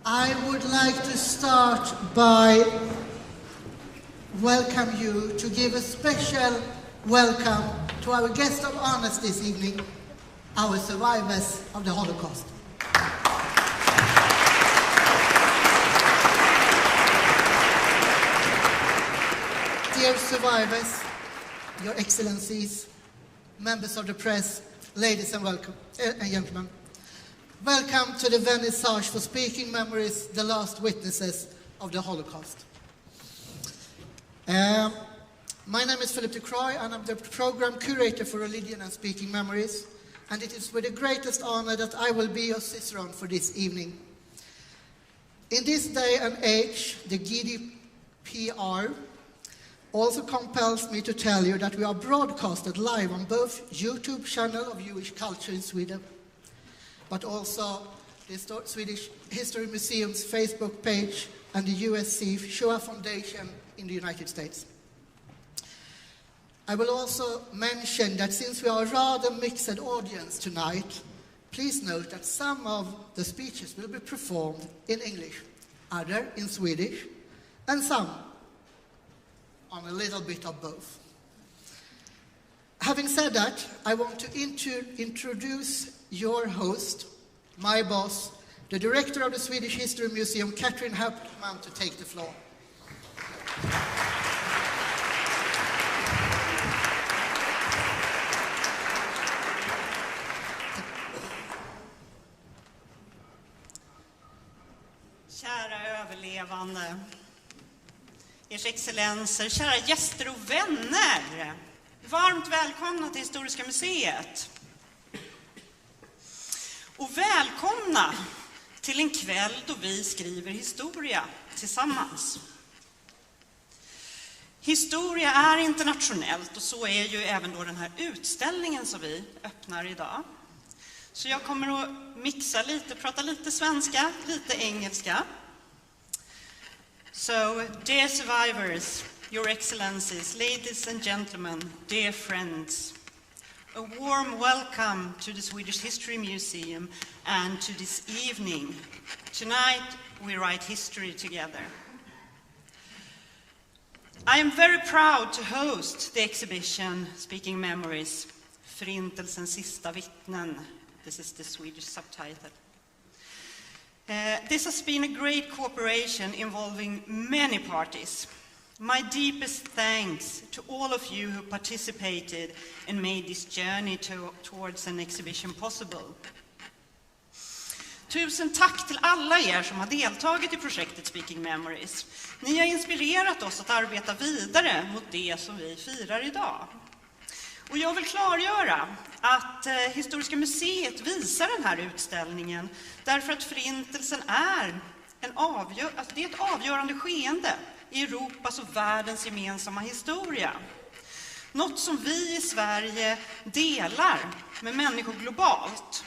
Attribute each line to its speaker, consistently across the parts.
Speaker 1: I would like to start by welcome you to give a special welcome to our guest of honor this evening, our survivors of the Holocaust. Dear survivors, Your Excellencies, members of the press, ladies and gentlemen, welcome to the Vernissage for Speaking Memories, the Last Witnesses of the Holocaust. My name is Philip de Croix, and I'm the program curator for Religion and Speaking Memories, and it is with the greatest honor that I will be your cicerone for this evening. In this day and age, the GDPR also compels me to tell you that we are broadcasted live on both YouTube channel of Jewish culture in Sweden, but also the Swedish History Museum's Facebook page and the USC Shoah Foundation in the United States. I will also mention that since we are a rather mixed audience tonight, please note that some of the speeches will be performed in English, other in Swedish, and some on a little bit of both. Having said that, I want to introduce your host, my boss, the director of the Swedish History Museum, Katrin Hauptman, to take the floor.
Speaker 2: Kära överlevande, Ers excellenser, kära gäster och vänner, varmt välkomna till Historiska museet. Och välkomna till en kväll då vi skriver historia tillsammans. Historia är internationellt, och så är ju även då den här utställningen som vi öppnar idag. Så jag kommer att mixa lite, prata lite svenska, lite engelska. So, dear survivors, your excellencies, ladies and gentlemen, dear friends, a warm welcome to the Swedish History Museum and to this evening. Tonight we write history together. I am very proud to host the exhibition Speaking Memories, Förintelsens sista vittnen. This is the Swedish subtitle. This has been a great cooperation involving many parties. My deepest thanks to all of you who participated and made this journey towards an exhibition possible. Tusen tack till alla er som har deltagit i projektet Speaking Memories. Ni har inspirerat oss att arbeta vidare mot det som vi firar idag. Och jag vill klargöra att Historiska museet visar den här utställningen därför att förintelsen är det är ett avgörande skeende i Europas och världens gemensamma historia. Något som vi i Sverige delar med människor globalt.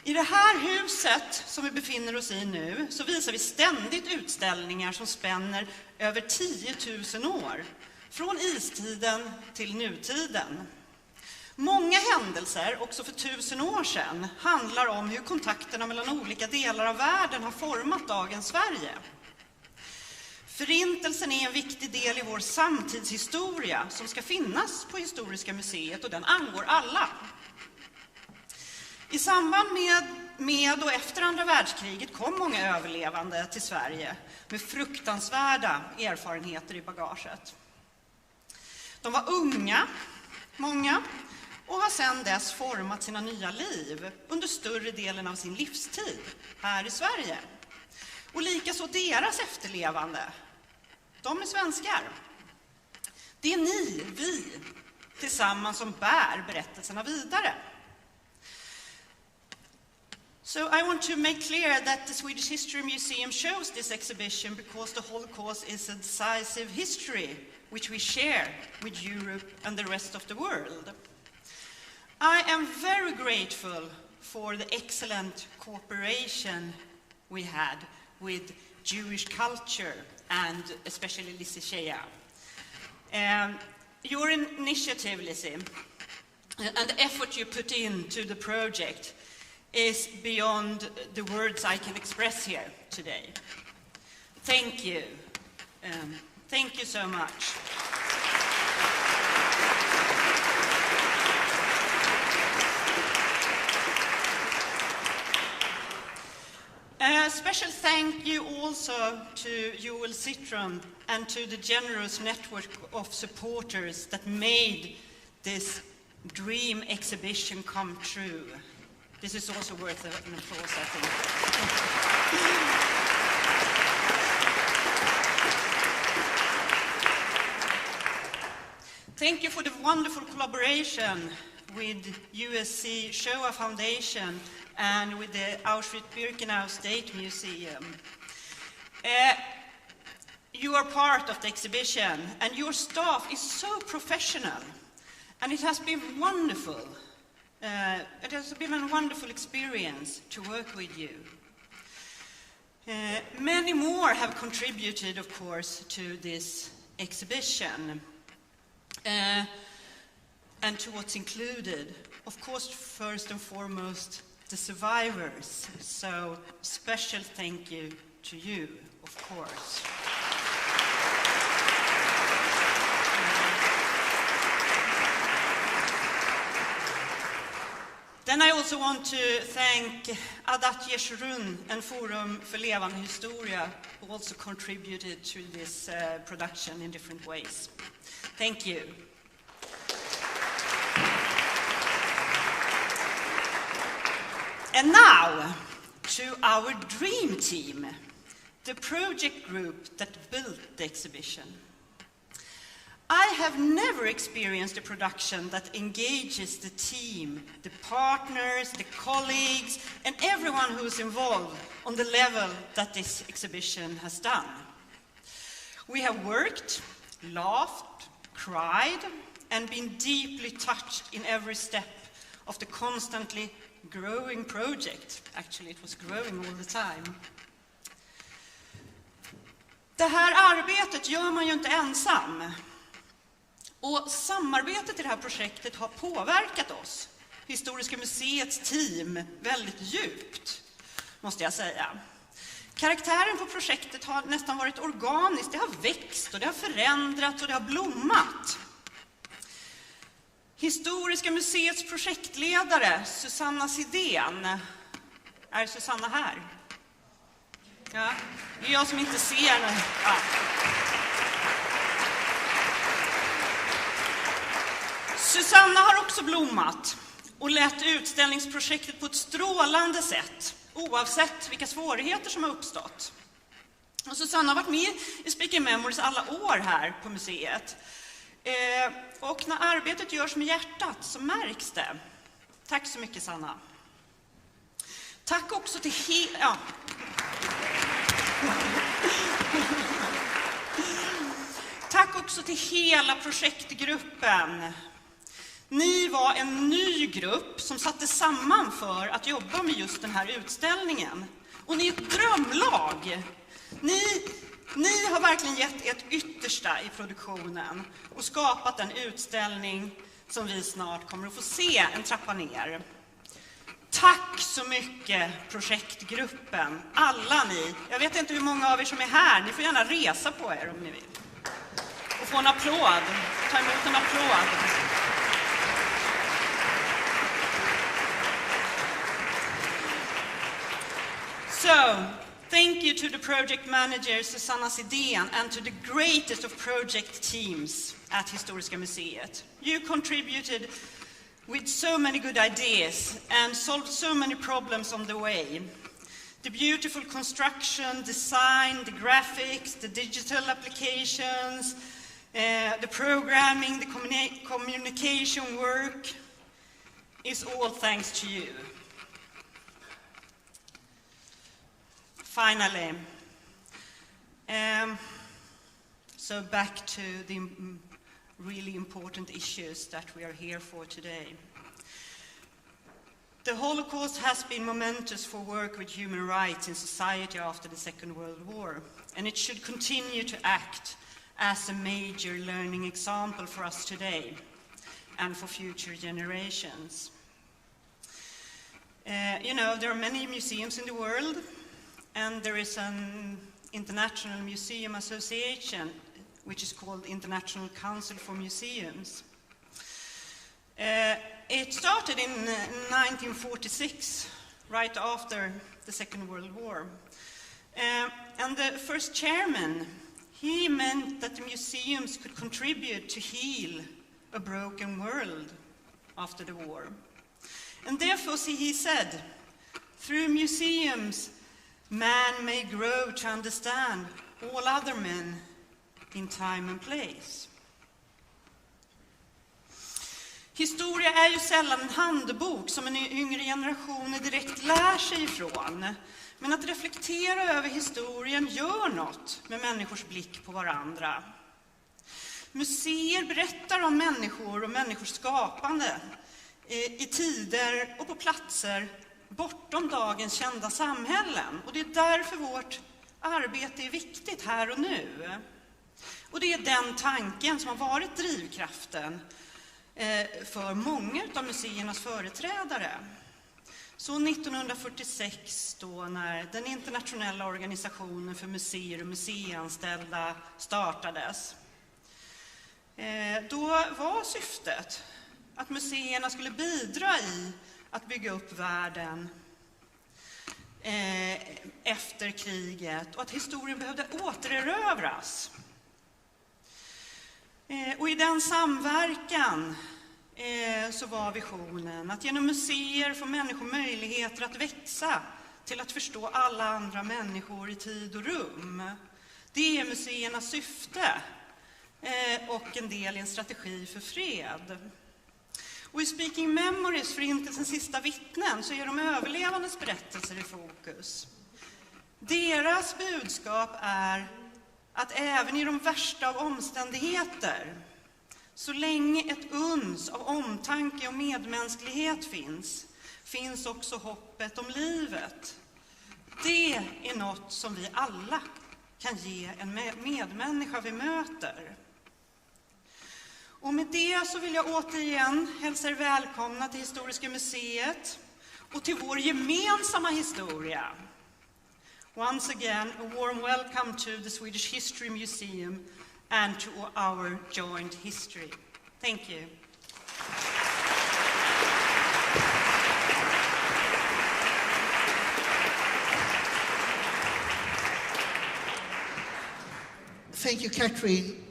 Speaker 2: I det här huset som vi befinner oss i nu så visar vi ständigt utställningar som spänner över 10 000 år. Från istiden till nutiden. Många händelser, också för 1000 år sedan, handlar om hur kontakterna mellan olika delar av världen har format dagens Sverige. Förintelsen är en viktig del i vår samtidshistoria som ska finnas på Historiska museet, och den angår alla. I samband med och efter andra världskriget kom många överlevande till Sverige med fruktansvärda erfarenheter i bagaget. De var unga, många, och har sedan dess format sina nya liv under större delen av sin livstid här i Sverige. Och likaså deras efterlevande. De är svenskar. Det är vi tillsammans som bär berättelserna vidare. So I want to make clear that the Swedish History Museum shows this exhibition because the Holocaust is a decisive history which we share with Europe and the rest of the world. I am very grateful for the excellent cooperation we had with Jewish culture and especially Sid Shahe. Your initiative, Lizzie, and the effort you put into the project is beyond the words I can express here today. Thank you. Thank you so much. A special thank you also to Joel Citron and to the generous network of supporters that made this dream exhibition come true. This is also worth an applause, I think. Thank you for the wonderful collaboration with USC Shoah Foundation and with the Auschwitz-Birkenau State Museum. You are part of the exhibition, and your staff is so professional, and it has been wonderful. It has been a wonderful experience to work with you. Many more have contributed, of course, to this exhibition and to what's included. Of course, first and foremost, the survivors. So, special thank you to you, of course. Then I also want to thank Adat Yeshurun and Forum för Levande Historia, who also contributed to this production in different ways. Thank you. And now, to our dream team, the project group that built the exhibition. I have never experienced a production that engages the team, the partners, the colleagues, and everyone who's involved on the level that this exhibition has done. We have worked, laughed, cried, and been deeply touched in every step of the constantly growing project. Actually, it was growing all the time. Det här arbetet gör man ju inte ensam. Och samarbetet i det här projektet har påverkat oss, Historiska museets team, väldigt djupt, måste jag säga. Karaktären på projektet har nästan varit organisk. Det har växt och det har förändrats och det har blommat. Historiska museets projektledare, Susanna Sidén. Är Susanna här? Ja, det är jag som inte ser henne. Ja. Susanna har också blommat och lett utställningsprojektet på ett strålande sätt, oavsett vilka svårigheter som har uppstått. Och Susanna har varit med i Speaking Memories alla år här på museet. Och när arbetet görs med hjärtat så märks det. Tack så mycket, Sanna. Tack också till Tack också till hela projektgruppen. Ni var en ny grupp som satte samman för att jobba med just den här utställningen. Och ni är ett drömlag. Ni har verkligen gett ert yttersta i produktionen och skapat en utställning som vi snart kommer att få se en trappa ner. Tack så mycket, projektgruppen, alla ni. Jag vet inte hur många av er som är här. Ni får gärna resa på er om ni vill. Och få en applåd. Ta emot en applåd. So, thank you to the project manager Susanna Sidén and to the greatest of project teams at Historiska museet. You contributed with so many good ideas and solved so many problems on the way. The beautiful construction, design, the graphics, the digital applications, the programming, the communication work is all thanks to you. Finally, so back to the really important issues that we are here for today. The Holocaust has been momentous for work with human rights in society after the Second World War, and it should continue to act as a major learning example for us today and for future generations. You know, there are many museums in the world, and there is an international museum association, which is called International Council for Museums. It started in 1946, right after the Second World War. And the first chairman, he meant that the museums could contribute to heal a broken world after the war. And therefore, he said, through museums, man may grow to understand all other men in time and place. Historia är ju sällan en handbok som en yngre generationer direkt lär sig ifrån. Men att reflektera över historien gör något med människors blick på varandra. Museer berättar om människor och människors skapande i tider och på platser bortom dagens kända samhällen. Och det är därför vårt arbete är viktigt här och nu. Och det är den tanken som har varit drivkraften för många av museernas företrädare. Så 1946 då, när den internationella organisationen för museer och museianställda startades, då var syftet att museerna skulle bidra i att bygga upp världen efter kriget och att historien behövde återerövras. Och i den samverkan så var visionen att genom museer få människor möjligheter att växa till att förstå alla andra människor i tid och rum. Det är museernas syfte och en del i en strategi för fred. Och i Speaking Memories, Förintelsens sista vittnen, så är de överlevandes berättelser i fokus. Deras budskap är att även i de värsta av omständigheter, så länge ett uns av omtanke och medmänsklighet finns också hoppet om livet. Det är något som vi alla kan ge en medmänniska vi möter. Och med det så vill jag återigen hälsa er välkomna till Historiska museet och till vår gemensamma historia. Once again, a warm welcome to the Swedish History Museum and to our joint history. Thank you.
Speaker 1: Thank you, Catherine.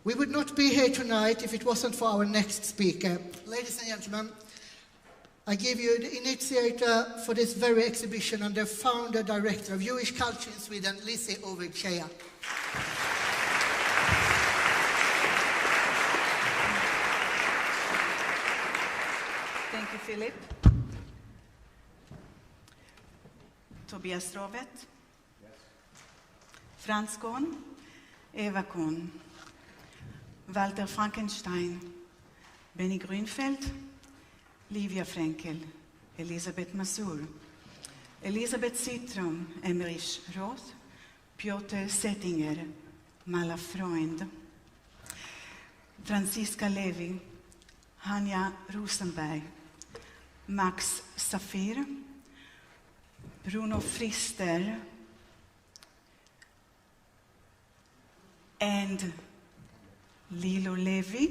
Speaker 1: We would not be here tonight if it wasn't for our next speaker. Ladies and gentlemen, I give you the initiator for this very exhibition and the founder director of Jewish culture in Sweden, Lizzie Ovechea.
Speaker 3: Thank you, Philip. Tobias Rovet. Yes. Franz Kohn. Eva Kohn. Walter Frankenstein. Benny Grünfeld. Livia Frenkel. Elisabeth Masur. Elisabeth Citron. Emmerich Roth. Piotr Settinger. Mala Freund. Franziska Levi. Hanja Rosenberg. Max Safir. Bruno Frister. And Lilo Levi.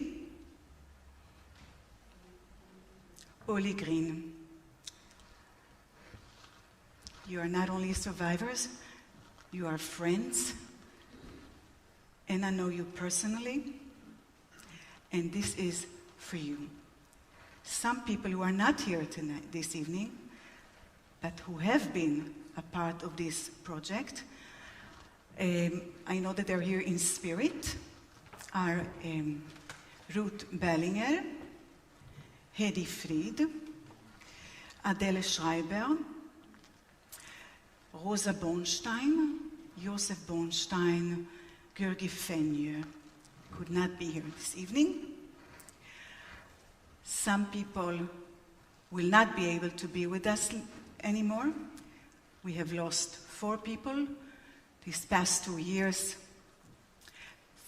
Speaker 3: Oli Green. You are not only survivors, you are friends, and I know you personally, and this is for you. Some people who are not here tonight, this evening, but who have been a part of this project, I know that they're here in spirit, are Ruth Berlinger, Hedi Fried, Adele Schreiber, Rosa Bornstein, Josef Bornstein, Georgi Fenje could not be here this evening. Some people will not be able to be with us anymore. We have lost 4 people these past 2 years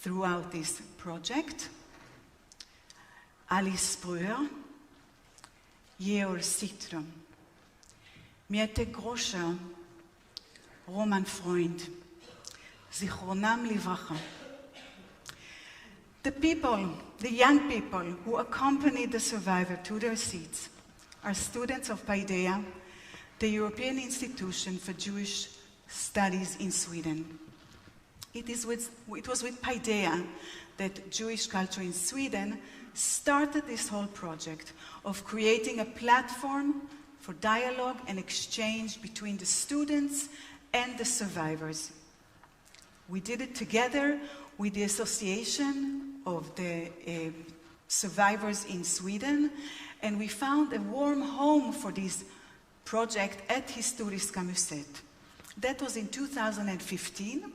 Speaker 3: throughout this project. Alice Breuer, Georg Citron, מהעתק גרושה, רומן פרוינד, זיכרונם לברכה. The people, the young people who accompanied the survivor to their seats are students of Paideia, the European Institution for Jewish Studies in Sweden. It was with Paideia that Jewish culture in Sweden started this whole project of creating a platform for dialogue and exchange between the students and the survivors. We did it together with the Association of the Survivors in Sweden, and we found a warm home for this project at Historiska Museet. That was in 2015,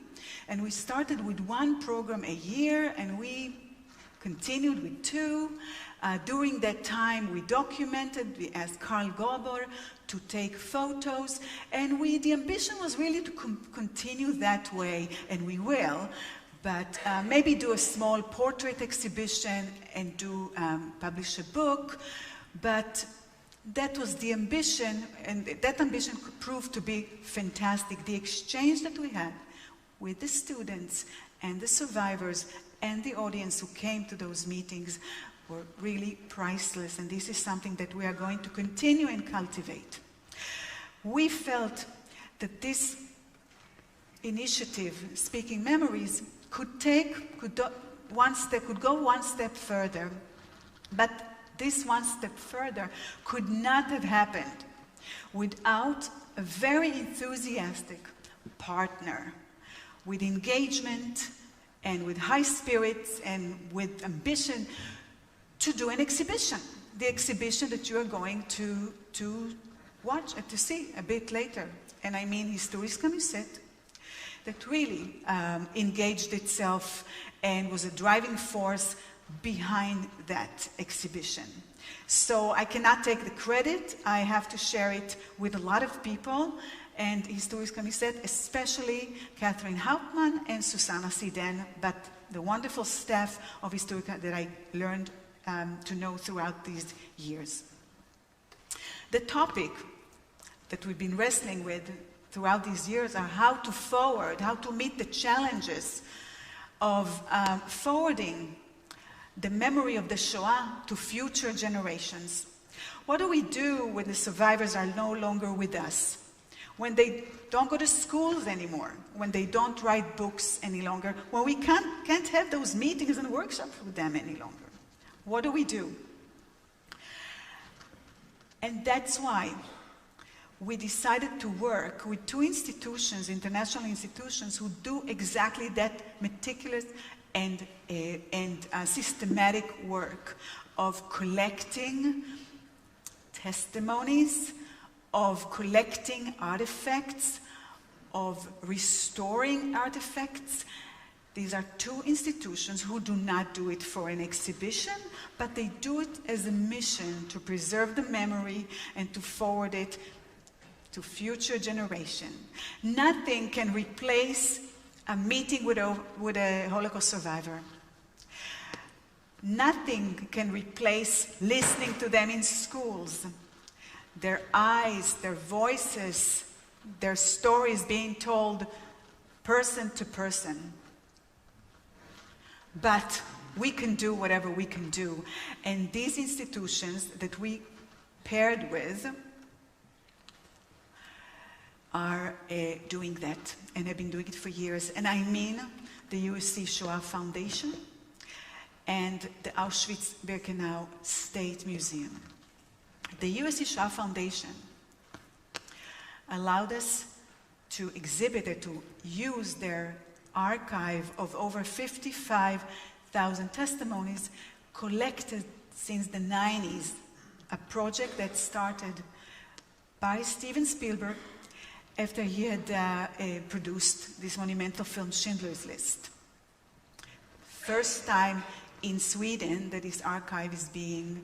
Speaker 3: and we started with one program a year, and we continued with two. During that time, we documented, we asked Carl Gober to take photos, and the ambition was really to continue that way, and we will, but maybe do a small portrait exhibition and publish a book, but that was the ambition, and that ambition could prove to be fantastic. The exchange that we had with the students and the survivors and the audience who came to those meetings were really priceless, and this is something that we are going to continue and cultivate. We felt that this initiative, Speaking Memories, could go one step further, but this one step further could not have happened without a very enthusiastic partner with engagement and with high spirits and with ambition to do an exhibition. The exhibition that you are going to watch and to see a bit later. And I mean Historiska Museet, that really engaged itself and was a driving force behind that exhibition. So I cannot take the credit. I have to share it with a lot of people, and Historiska Museet, especially Catherine Hauptmann and Susanna Siden, but the wonderful staff of Historika that I learned to know throughout these years. The topic that we've been wrestling with throughout these years are how to meet the challenges of forwarding the memory of the Shoah to future generations. What do we do when the survivors are no longer with us? When they don't go to schools anymore, when they don't write books any longer, when we can't have those meetings and workshops with them any longer? What do we do? And that's why we decided to work with two institutions, international institutions, who do exactly that meticulous and systematic work of collecting testimonies, of collecting artifacts, of restoring artifacts. These are two institutions who do not do it for an exhibition, but they do it as a mission to preserve the memory and to forward it to future generations. Nothing can replace a meeting with a Holocaust survivor. Nothing can replace listening to them in schools. Their eyes, their voices, their stories being told person to person. But we can do whatever we can do. And these institutions that we paired with are doing that and have been doing it for years. And I mean the USC Shoah Foundation and the Auschwitz-Birkenau State Museum. The USC Shoah Foundation allowed us to exhibit or to use their archive of over 55,000 testimonies collected since the 90s, a project that started by Steven Spielberg after he had produced this monumental film, Schindler's List. First time in Sweden that this archive is being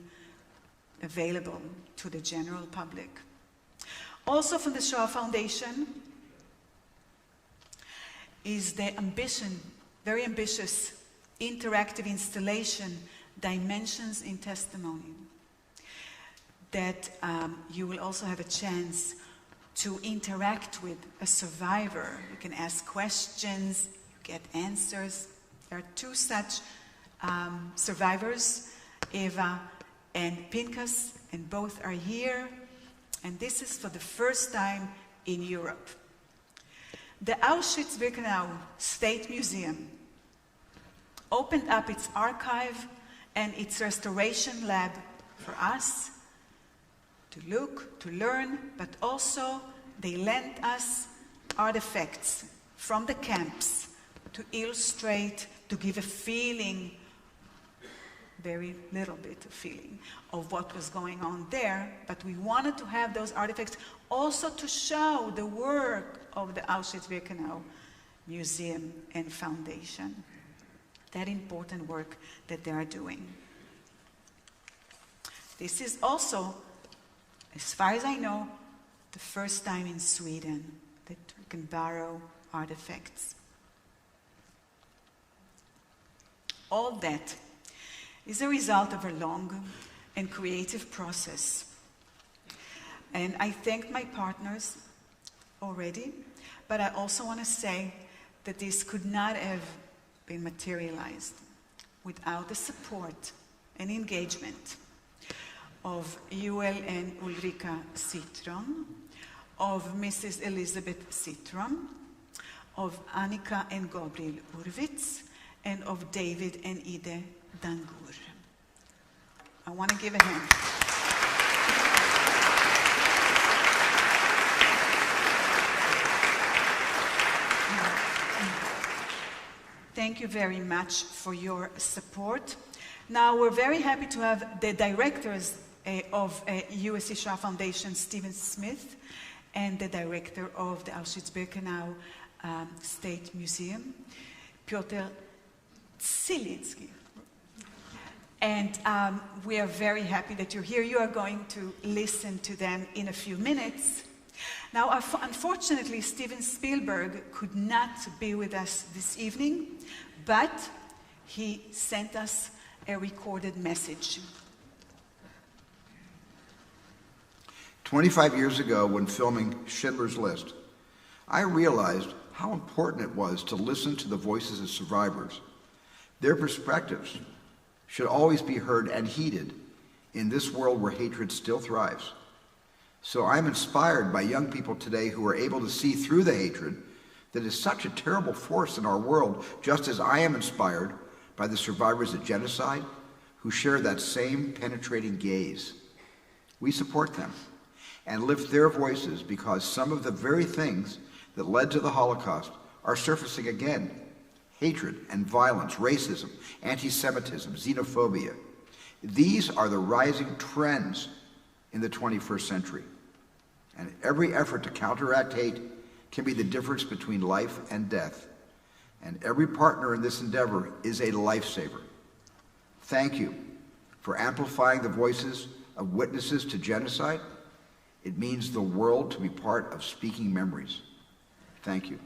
Speaker 3: available to the general public. Also from the Shoah Foundation is the ambition, very ambitious, interactive installation, Dimensions in Testimony, that you will also have a chance to interact with a survivor. You can ask questions, you get answers. There are two such survivors, Eva and Pinkas, and both are here. And this is for the first time in Europe. The Auschwitz-Birkenau State Museum opened up its archive and its restoration lab for us to look, to learn, but also they lent us artifacts from the camps to illustrate, to give a feeling, very little bit of feeling of what was going on there, but we wanted to have those artifacts also to show the work of the Auschwitz-Birkenau Museum and Foundation. That important work that they are doing. This is also, as far as I know, the first time in Sweden that we can borrow artifacts. All that is a result of a long and creative process. And I thank my partners already, but I also want to say that this could not have been materialized without the support and engagement of Joel and Ulrika Citron, of Mrs. Elizabeth Citron, of Annika and Gabriel Urwitz, and of David and Ide Dangur. I want to give a hand. Thank you very much for your support. Now, we're very happy to have the directors of U.S. Sid Shahe Foundation, Stephen Smith, and the director of the Auschwitz-Birkenau State Museum, Piotr Tsilinski. And we are very happy that you're here. You are going to listen to them in a few minutes. Now, unfortunately, Steven Spielberg could not be with us this evening, but he sent us a recorded message.
Speaker 4: 25 years ago, when filming Schindler's List, I realized how important it was to listen to the voices of survivors. Their perspectives should always be heard and heeded in this world where hatred still thrives. So I'm inspired by young people today who are able to see through the hatred that is such a terrible force in our world, just as I am inspired by the survivors of genocide who share that same penetrating gaze. We support them and lift their voices because some of the very things that led to the Holocaust are surfacing again. Hatred and violence, racism, anti-Semitism, xenophobia. These are the rising trends in the 21st century. And every effort to counteract hate can be the difference between life and death. And every partner in this endeavor is a lifesaver. Thank you for amplifying the voices of witnesses to genocide. It means the world to be part of speaking memories. Thank you.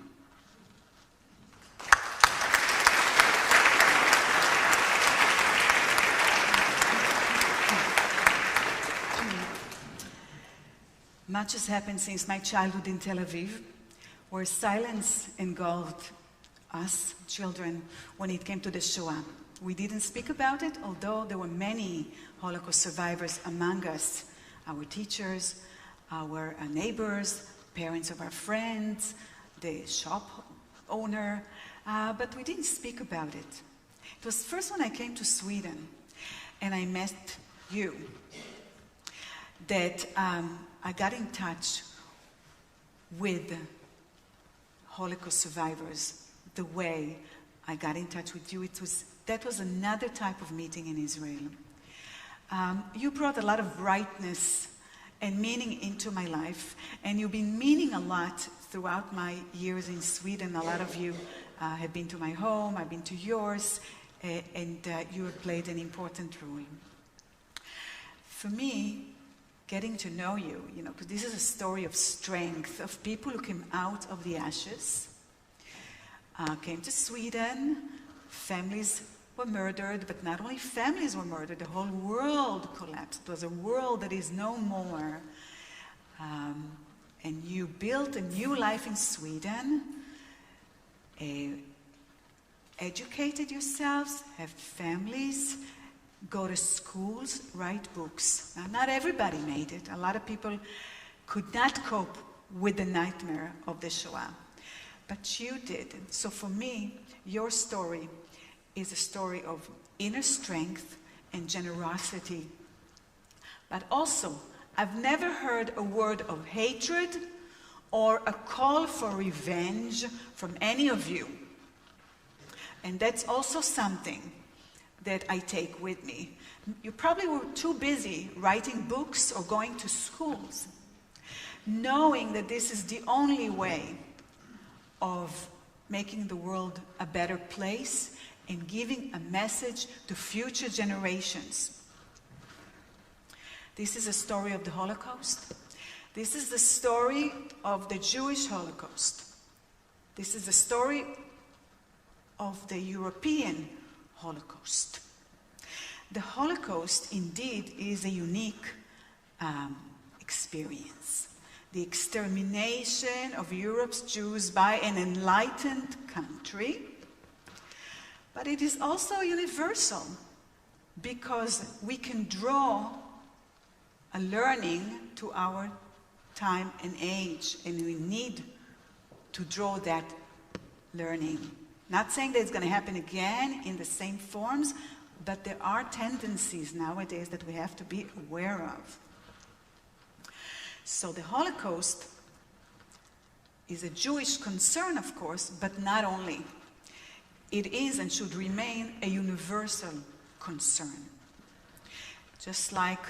Speaker 3: Much has happened since my childhood in Tel Aviv, where silence engulfed us, children, when it came to the Shoah. We didn't speak about it, although there were many Holocaust survivors among us, our teachers, our neighbors, parents of our friends, the shop owner, but we didn't speak about it. It was first when I came to Sweden and I met you that I got in touch with Holocaust survivors the way I got in touch with you. That was another type of meeting in Israel. You brought a lot of brightness and meaning into my life, and you've been meaning a lot throughout my years in Sweden. A lot of you have been to my home, I've been to yours, and you have played an important role. For me, getting to know you, because this is a story of strength, of people who came out of the ashes, came to Sweden, families were murdered, but not only families were murdered, the whole world collapsed. It was a world that is no more. and you built a new life in Sweden, educated yourselves, have families, go to schools, write books. Now, not everybody made it. A lot of people could not cope with the nightmare of the Shoah. But you did. So for me, your story is a story of inner strength and generosity. But also, I've never heard a word of hatred or a call for revenge from any of you. And that's also something that I take with me. You probably were too busy writing books or going to schools, knowing that this is the only way of making the world a better place and giving a message to future generations. This is a story of the Holocaust. This is the story of the Jewish Holocaust. This is the story of the European Holocaust. The Holocaust indeed is a unique experience. The extermination of Europe's Jews by an enlightened country. But it is also universal because we can draw a learning to our time and age, and we need to draw that learning. Not saying that it's going to happen again in the same forms, but there are tendencies nowadays that we have to be aware of. So the Holocaust is a Jewish concern, of course, but not only. It is and should remain a universal concern. Just like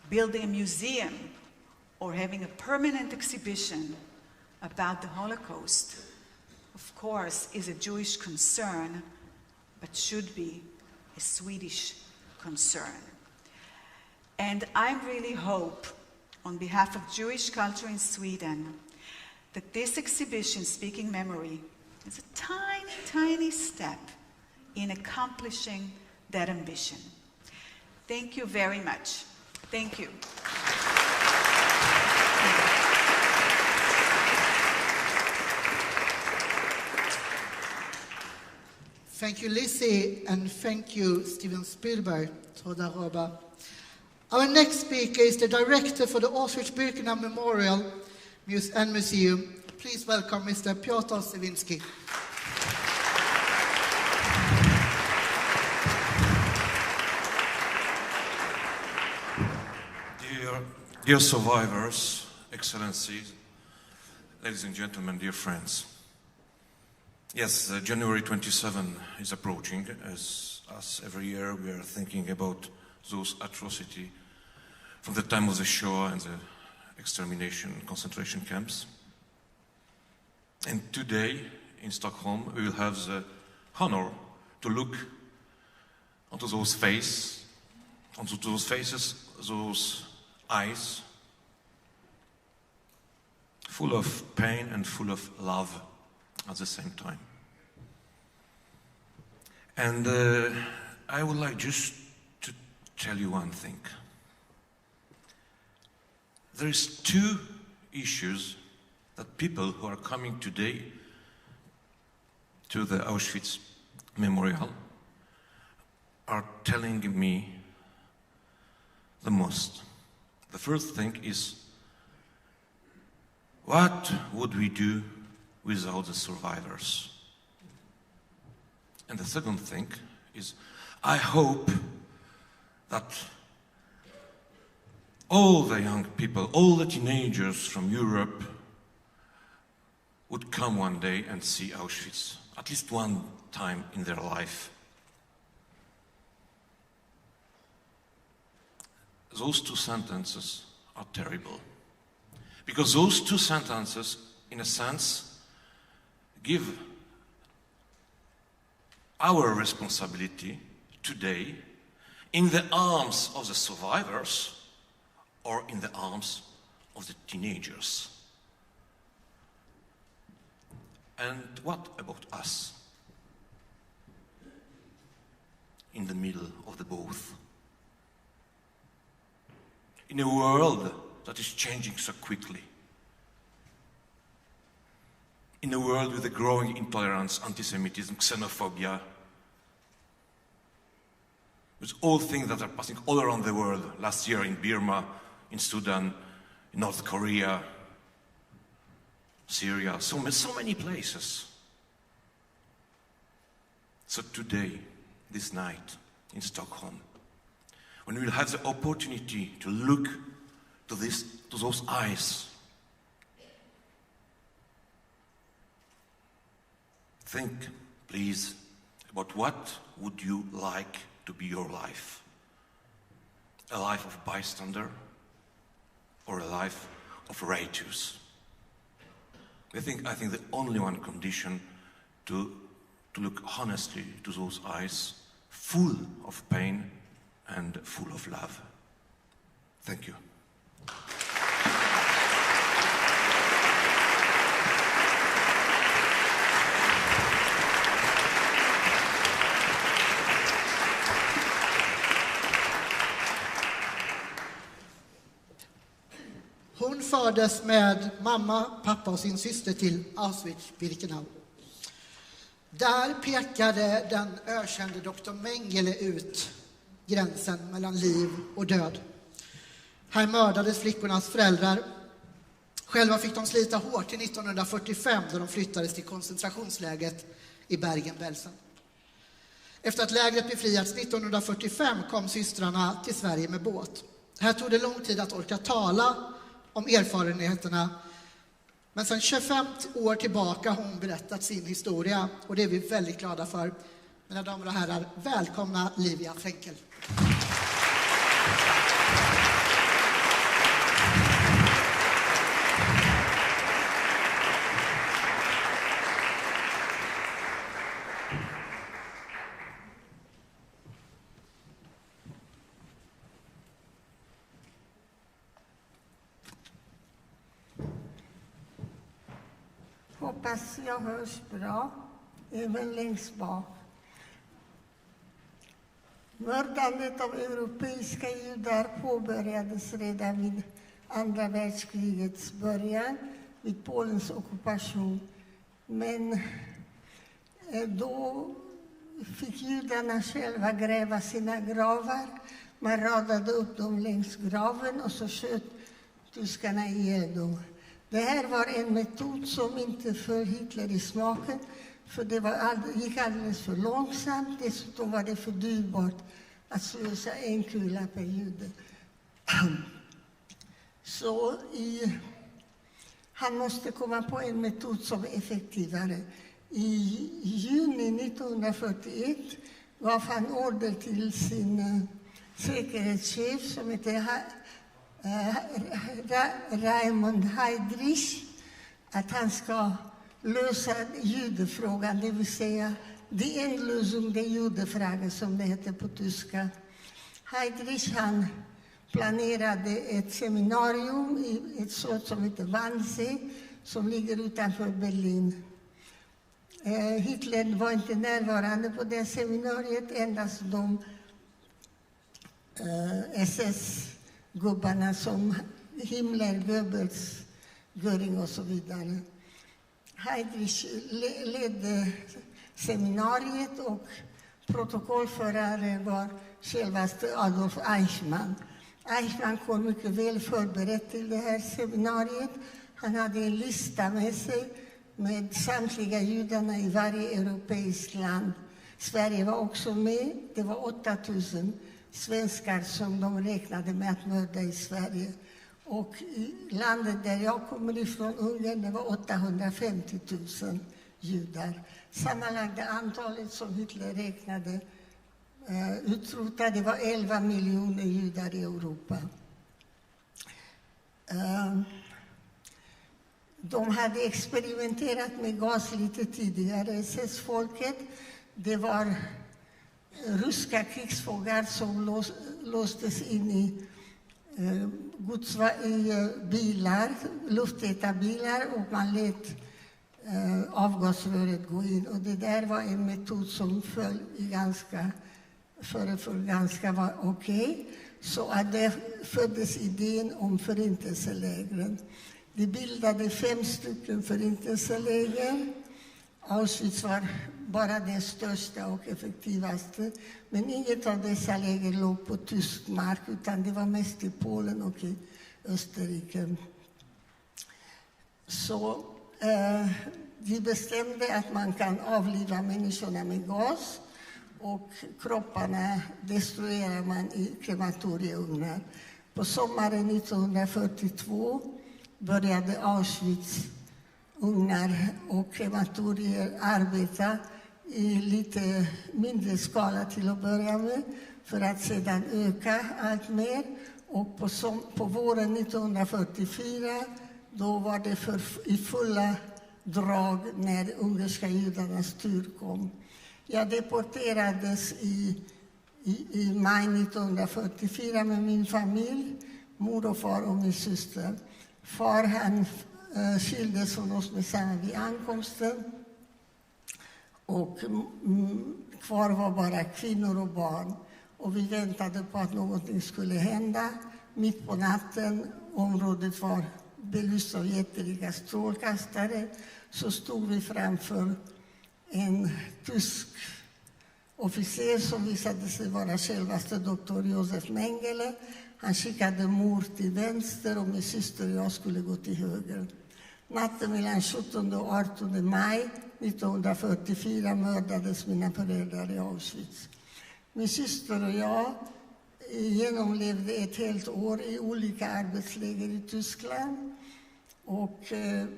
Speaker 3: building a museum or having a permanent exhibition about the Holocaust, of course, is a Jewish concern, but should be a Swedish concern. And I really hope, on behalf of Jewish culture in Sweden, that this exhibition, Speaking Memory, is a tiny, tiny step in accomplishing that ambition. Thank you very much. Thank you.
Speaker 1: Thank you, Lizzie, and thank you, Steven Spielberg. Toda Roba. Our next speaker is the director for the Auschwitz-Birkenau Memorial and Museum. Please welcome Mr. Piotr Sawinski.
Speaker 5: Dear survivors, excellencies, ladies and gentlemen, dear friends. Yes, January 27 is approaching. As every year we are thinking about those atrocities from the time of the Shoah and the extermination concentration camps. And today in Stockholm we will have the honor to look onto those faces, those eyes, full of pain and full of love at the same time. And I would like just to tell you one thing. There is two issues that people who are coming today to the Auschwitz Memorial are telling me the most. The first thing is, what would we do without the survivors? And the second thing is, I hope that all the young people, all the teenagers from Europe would come one day and see Auschwitz, at least one time in their life. Those two sentences are terrible. Because those two sentences, in a sense, give our responsibility today in the arms of the survivors or in the arms of the teenagers. And what about us? In the middle of the both. In a world that is changing so quickly, In a world with a growing intolerance, anti-Semitism, xenophobia, with all things that are passing all around the world, last year in Burma, in Sudan, in North Korea, Syria, so many places. So today, this night in Stockholm, when we will have the opportunity to look to those eyes, think, please, about what would you like to be your life? A life of bystander or a life of righteous? I think the only one condition to look honestly to those eyes, full of pain and full of love. Thank you.
Speaker 1: Hon fördes med mamma, pappa och sin syster till Auschwitz-Birkenau. Där pekade den ökände doktor Mengele ut gränsen mellan liv och död. Här mördades flickornas föräldrar. Själva fick de slita hårt till 1945 då de flyttades till koncentrationslägret i Bergen-Belsen. Efter att lägret befriats 1945 kom systrarna till Sverige med båt. Här tog det lång tid att orka tala om erfarenheterna. Men sedan 25 år tillbaka har hon berättat sin historia och det är vi väldigt glada för. Mina damer och herrar, välkomna Livia Frenkel.
Speaker 6: Hoppas jag hörs bra, även längst bak. Mördandet av europeiska judar påbörjades redan vid andra världskrigets början, vid Polens ockupation. Men då fick judarna själva gräva sina gravar. Man radade upp dem längs graven och så sköt tyskarna ihjäl dem. Det här var en metod som inte föll Hitler i smaken, för det gick alldeles för långsamt. Dessutom var det för dyrbart att slösa en kula per jude. Så han måste komma på en metod som är effektivare. I juni 1941 gav han order till sin säkerhetschef som heter Raimund Heydrich att han ska lösa judefrågan, det vill säga die Endlösung der Judefrage som det heter på tyska. Heydrich han planerade ett seminarium i ett slott som heter Wannsee som ligger utanför Berlin. Hitler var inte närvarande på det seminariet, endast de SS-gubbarna som Himmler, Goebbels, Göring och så vidare. Heydrich ledde seminariet och protokollförare var självaste Adolf Eichmann. Eichmann kom mycket väl förberedd till det här seminariet. Han hade en lista med sig med samtliga judarna i varje europeiskt land. Sverige var också med. Det var 8000 svenskar som de räknade med att mörda i Sverige. Och i landet där jag kommer ifrån, Ungern, det var 850 000 judar. Sammanlagda antalet som Hitler räknade utrotade var 11 miljoner judar i Europa. De hade experimenterat med gas lite tidigare, SS-folket. Det var ryska krigsfångar som låstes in i bilar, lufttäta bilar, och man lät avgasröret gå in. Och det där var en metod som föreföll ganska var okej. Så att det föddes idén om förintelselägren. De bildade 5 stycken förintelseläger. Auschwitz var bara det största och effektivaste. Men inget av dessa läger låg på tysk mark, utan det var mest i Polen och i Österrike. Så de bestämde att man kan avliva människorna med gas, och kropparna destruerar man i krematorieugnar. På sommaren 1942 började Auschwitz ugnar och krematorier arbeta i lite mindre skala till att börja med, för att sedan öka allt mer. Och på våren 1944, då var det i fulla drag när ungerska judarnas tur kom. Jag deporterades i maj 1944 med min familj, mor och far och min syster. Far han skildes från oss med samma vid ankomsten, och kvar var bara kvinnor och barn. Och vi väntade på att någonting skulle hända. Mitt på natten, området var belyst av jättelika strålkastare, så stod vi framför en tysk officer som visade sig vara självaste doktor Josef Mengele. Han skickade mor till vänster och min syster och jag skulle gå till höger. Natten mellan 17 och 18 maj 1944 mördades mina föräldrar i Auschwitz. Min syster och jag genomlevde ett helt år i olika arbetsläger i Tyskland och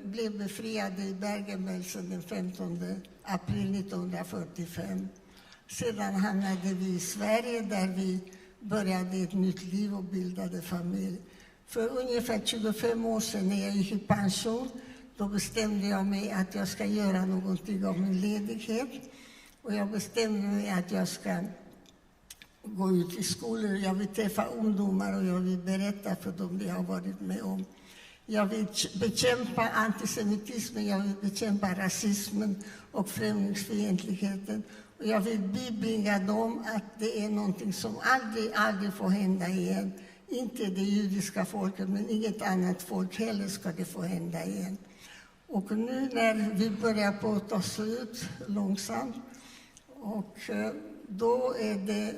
Speaker 6: blev befriade i Bergen-Belsen den 15 april 1945. Sedan hamnade vi i Sverige, där vi började ett nytt liv och bildade familj. För ungefär 25 år sedan, när jag gick i pension, då bestämde jag mig att jag ska göra någonting av min ledighet. Och jag bestämde mig att jag ska gå ut i skolor. Jag vill träffa ungdomar och jag vill berätta för dem det jag har varit med om. Jag vill bekämpa antisemitismen, jag vill bekämpa rasismen och främlingsfientligheten. Och jag vill bibringa dem att det är någonting som aldrig får hända igen. Inte det judiska folket, men inget annat folk heller ska det få hända igen. Och nu när vi börjar på att ta slut långsamt, och då är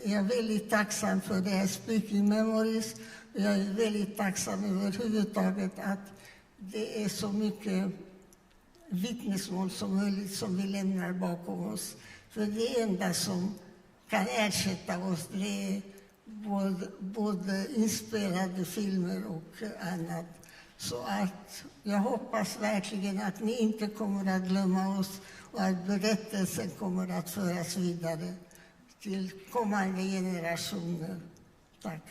Speaker 6: jag väldigt tacksam för det här Speaking Memories. Jag är väldigt tacksam överhuvudtaget att det är så mycket vittnesmål som möjligt som vi lämnar bakom oss. För det enda som kan ersätta oss, det är både inspelade filmer och annat. Så att jag hoppas verkligen att ni inte kommer att glömma oss och att berättelsen kommer att föras vidare till kommande generationer. Tack.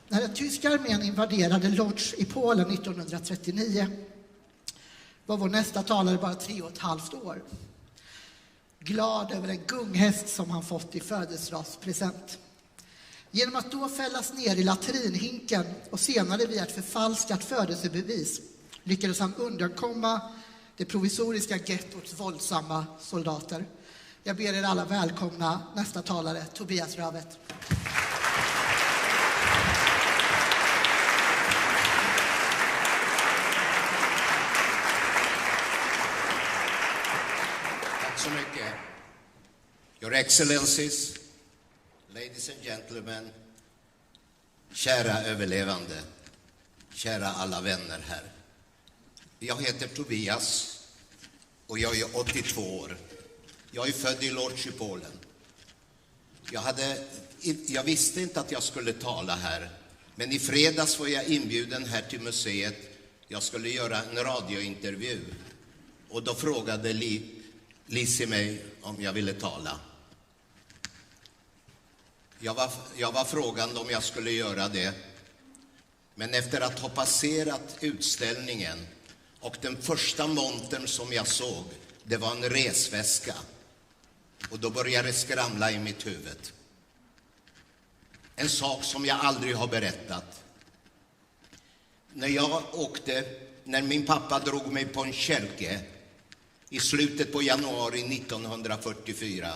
Speaker 1: När den tyska armén invaderade Lodz i Polen 1939 var vår nästa talare bara 3,5 år. Glad över en gunghäst som han fått i födelsedagspresent. Genom att då fällas ner i latrinhinken och senare via ett förfalskat födelsebevis lyckades han undkomma det provisoriska gettots våldsamma soldater. Jag ber er alla välkomna nästa talare, Tobias Rövet.
Speaker 7: Så mycket. Your Excellencies, ladies and gentlemen, kära överlevande, kära alla vänner här. Jag heter Tobias och jag är 82 år. Jag är född i Lodz i Polen. Jag visste inte att jag skulle tala här, men i fredags var jag inbjuden här till museet. Jag skulle göra en radiointervju och då frågade Lizzie mig om jag ville tala. Jag var frågande om jag skulle göra det. Men efter att ha passerat utställningen och den första montern som jag såg, det var en resväska. Och då började det skramla i mitt huvud. En sak som jag aldrig har berättat. När min pappa drog mig på en kälke i slutet på januari 1944.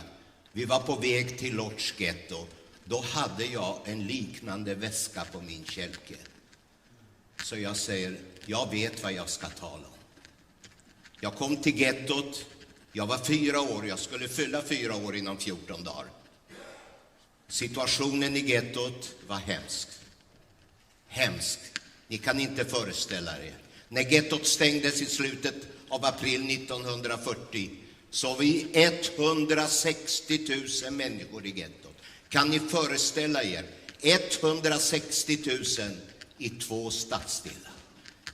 Speaker 7: Vi var på väg till Lodz getto. Då hade jag en liknande väska på min kälke. Så jag säger, jag vet vad jag ska tala om. Jag kom till gettot. Jag var 4 år. Jag skulle fylla 4 år inom 14 dagar. Situationen i gettot var hemsk. Hemsk. Ni kan inte föreställa er. När gettot stängdes i slutet av april 1940 så var vi 160 000 människor i gettot. Kan ni föreställa er? 160 000 i 2 stadsdelar.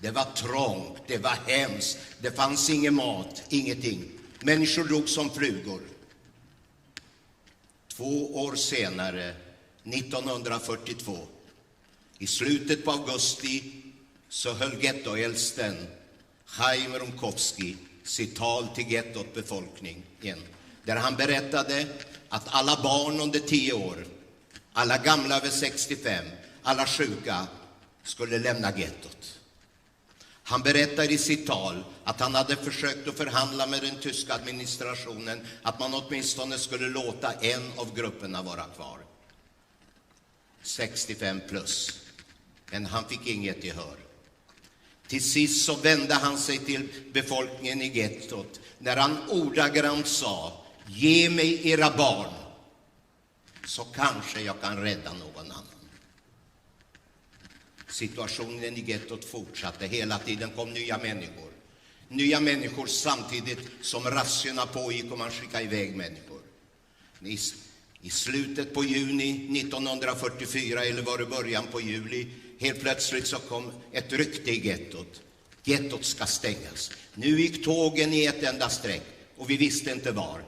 Speaker 7: Det var trångt, det var hemskt, det fanns ingen mat, ingenting. Människor dog som flugor. 2 år senare, 1942, i slutet på augusti, så höll gettoäldsten Chaim Rumkowski sitt tal till gettot befolkningen, där han berättade att alla barn under 10 år, alla gamla över 65, alla sjuka skulle lämna gettot. Han berättade i sitt tal att han hade försökt att förhandla med den tyska administrationen att man åtminstone skulle låta en av grupperna vara kvar. 65 plus. Men han fick inget gehör. Till sist så vände han sig till befolkningen i gettot när han ordagrant sa: ge mig era barn så kanske jag kan rädda någon annan. Situationen i gettot fortsatte. Hela tiden kom nya människor. Nya människor samtidigt som razziorna pågick och man skickade iväg människor. I slutet på juni 1944, eller var det början på juli, helt plötsligt så kom ett rykte i gettot. Gettot ska stängas. Nu gick tågen i ett enda streck och vi visste inte var.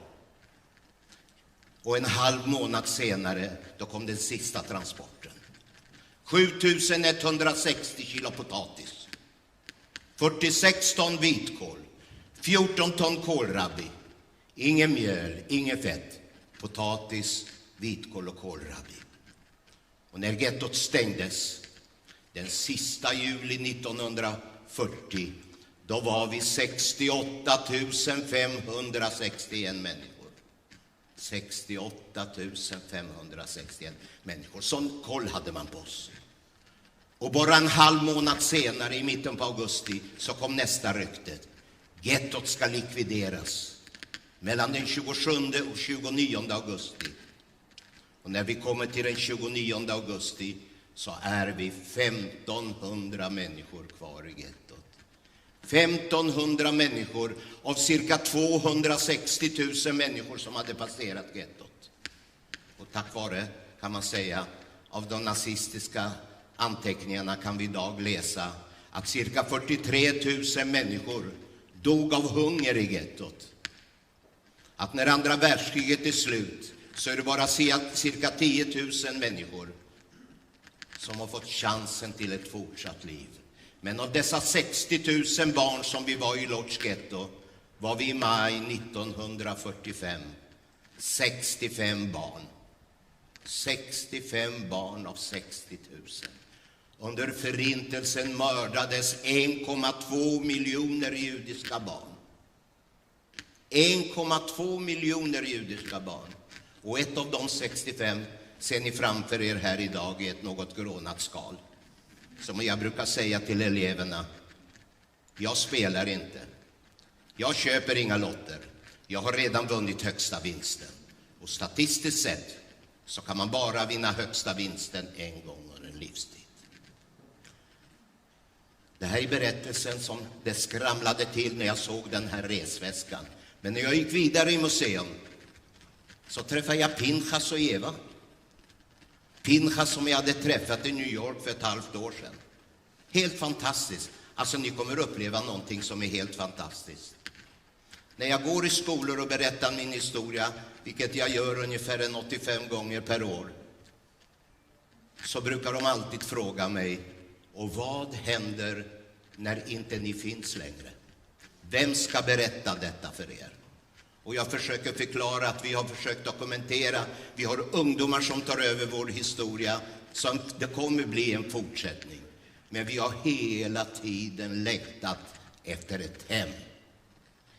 Speaker 7: Och en halv månad senare, då kom den sista transporten. 7160 kilo potatis, 46 ton vitkål, 14 ton kålrabbi, ingen mjöl, ingen fett, potatis, vitkål och kålrabbi. Och när gettot stängdes den sista juli 1940, då var vi 68 561 människor. 68 561 människor. Sån koll hade man på oss. Och bara en halv månad senare, i mitten på augusti, så kom nästa rykte. Gettot ska likvideras mellan den 27 och 29 augusti. Och när vi kommer till den 29 augusti så är vi 1500 människor kvar i gettot. 1500 människor av cirka 260 000 människor som hade passerat gettot. Och tack vare, kan man säga, av de nazistiska anteckningarna kan vi idag läsa att cirka 43 000 människor dog av hunger i gettot. Att när andra världskriget är slut så är det bara cirka 10 000 människor som har fått chansen till ett fortsatt liv. Men av dessa 60 000 barn som vi var i Lodz getto var vi i maj 1945 65 barn. 65 barn av 60 000. Under förintelsen mördades 1,2 miljoner judiska barn. 1,2 miljoner judiska barn. Och ett av de 65 ser ni framför er här idag i ett något grånat skal. Som jag brukar säga till eleverna: jag spelar inte. Jag köper inga lotter. Jag har redan vunnit högsta vinsten. Och statistiskt sett så kan man bara vinna högsta vinsten en gång under en livstid. Det här är berättelsen som det skramlade till när jag såg den här resväskan. Men när jag gick vidare i museum så träffade jag Pinchas och Eva. Pinchas som jag hade träffat i New York för ett halvt år sedan. Helt fantastiskt. Alltså ni kommer uppleva någonting som är helt fantastiskt. När jag går i skolor och berättar min historia, vilket jag gör ungefär 85 gånger per år, så brukar de alltid fråga mig, och vad händer när inte ni finns längre? Vem ska berätta detta för er? Och jag försöker förklara att vi har försökt dokumentera. Vi har ungdomar som tar över vår historia, så det kommer bli en fortsättning. Men vi har hela tiden längtat efter ett hem.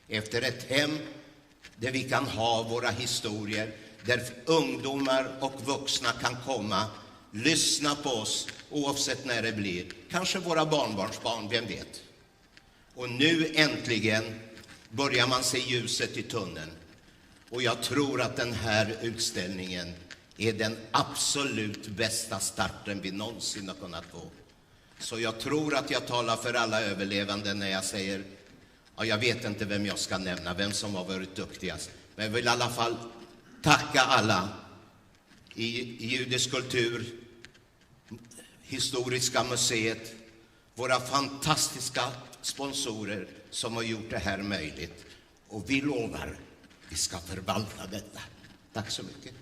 Speaker 7: Efter ett hem där vi kan ha våra historier, där ungdomar och vuxna kan komma, lyssna på oss oavsett när det blir. Kanske våra barnbarnsbarn, vem vet? Och nu äntligen börjar man se ljuset i tunneln. Och jag tror att den här utställningen är den absolut bästa starten vi någonsin har kunnat få. Så jag tror att jag talar för alla överlevande när jag säger, ja, jag vet inte vem jag ska nämna, vem som har varit duktigast. Men jag vill i alla fall tacka alla i Judisk kultur, Historiska museet, våra fantastiska sponsorer som har gjort det här möjligt. Och vi lovar, vi ska förvalta detta. Tack så mycket.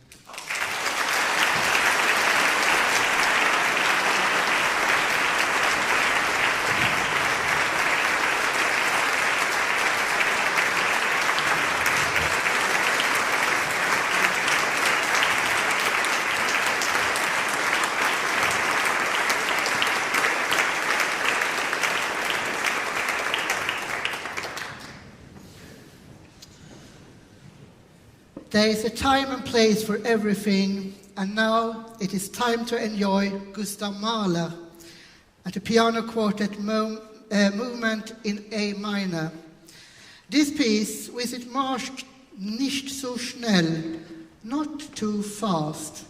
Speaker 1: There is a time and place for everything, and now it is time to enjoy Gustav Mahler at the piano quartet movement in A minor. This piece, with its marsch nicht so schnell, not too fast,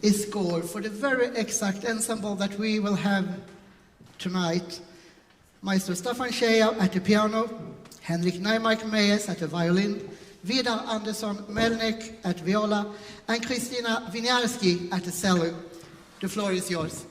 Speaker 1: is scored for the very exact ensemble that we will have tonight. Maestro Staffan Scheer at the piano, Henrik Neimark-Meyers at the violin, Vidar Andersson Melnick at viola, and Kristina Winiarski at the cello. The floor is yours.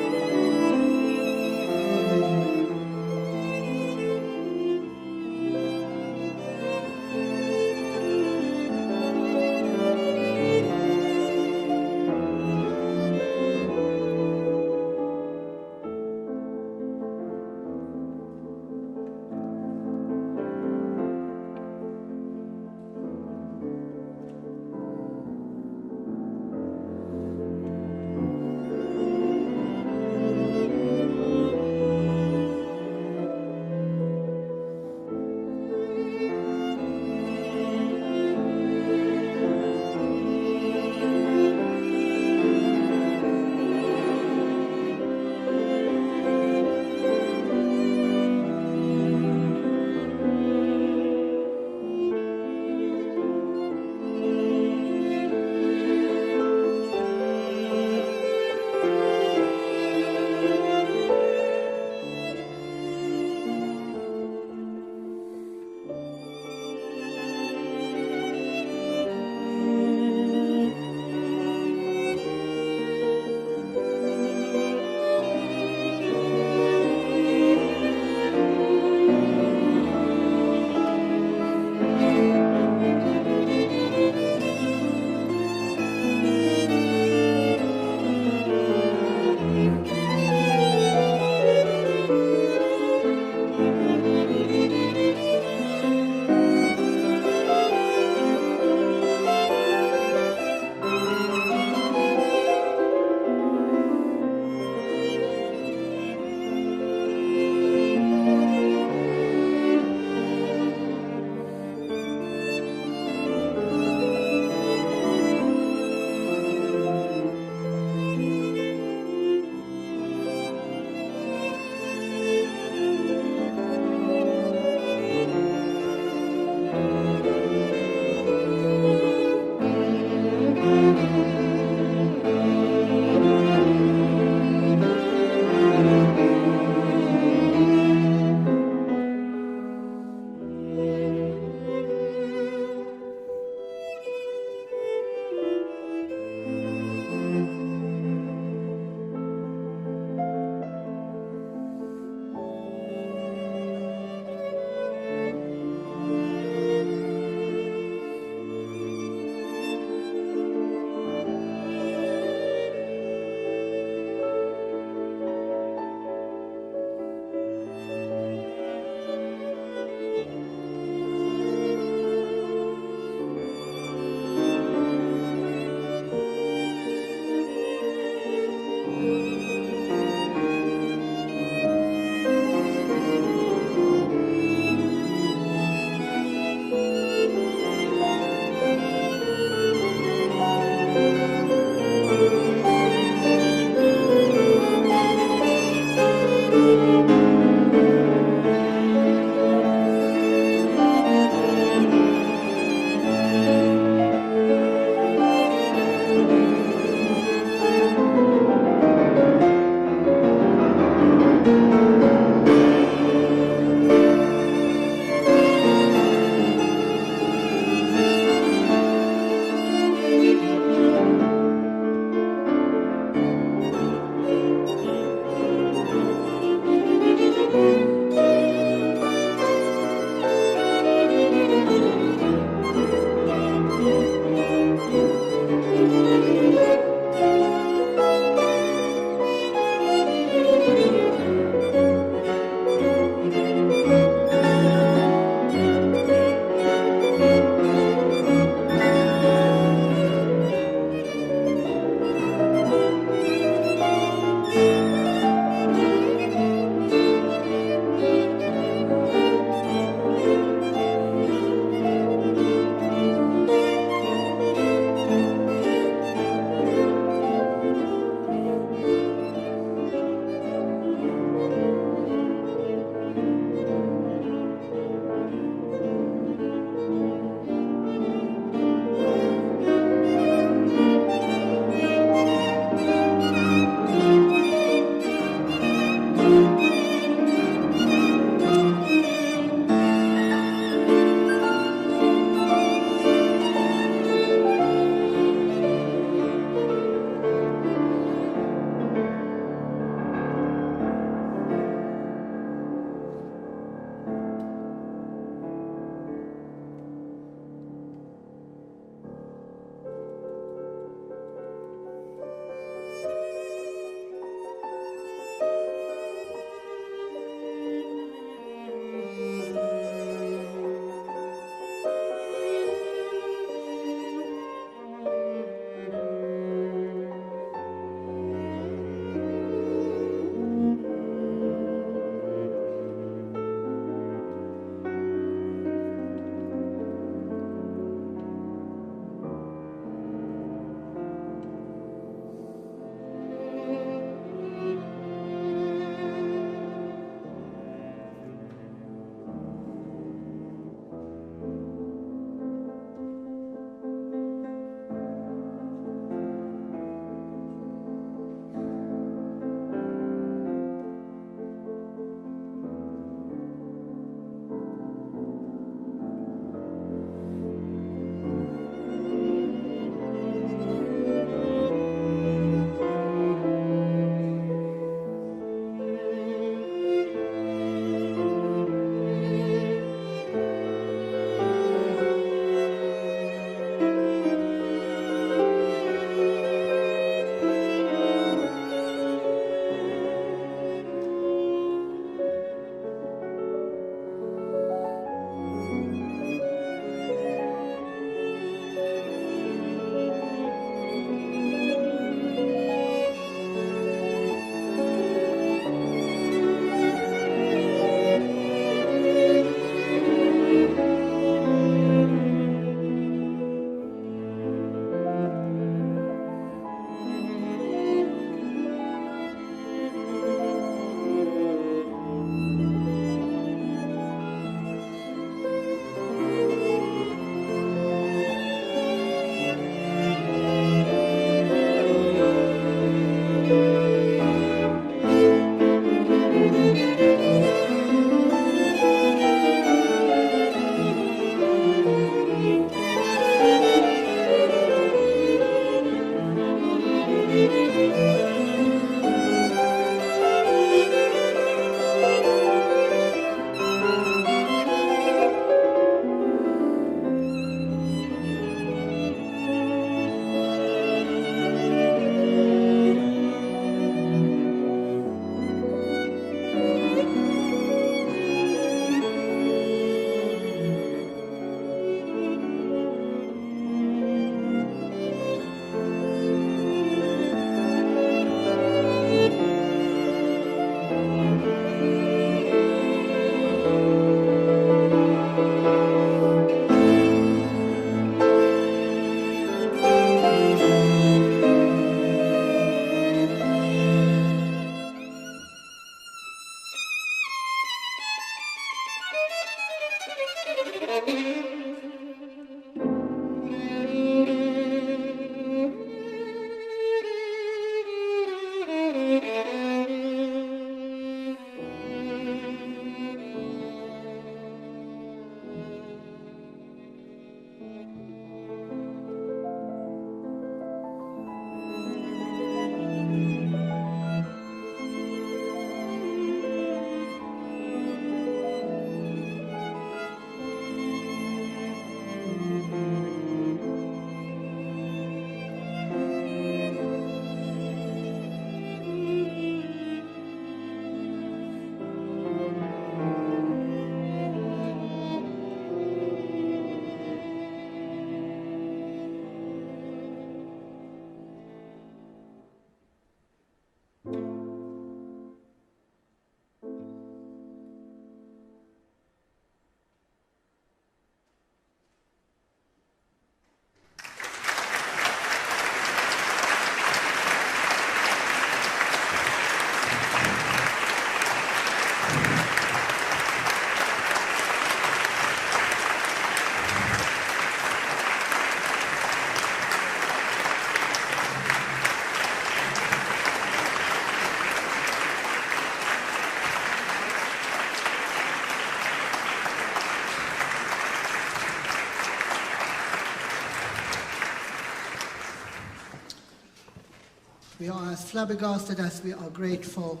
Speaker 1: We are as flabbergasted as we are grateful.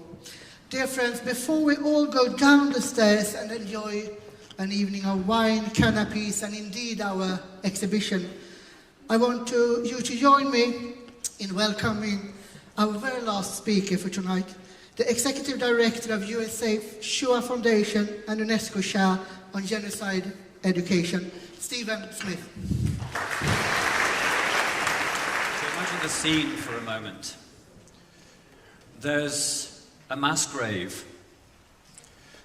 Speaker 1: Dear friends, before we all go down the stairs and enjoy an evening of wine, canapes, and indeed our exhibition, I want you to join me in welcoming our very last speaker for tonight, the Executive Director of USAID Shoah Foundation and UNESCO Chair on Genocide Education, Stephen Smith.
Speaker 8: So imagine the scene for a moment. There's a mass grave,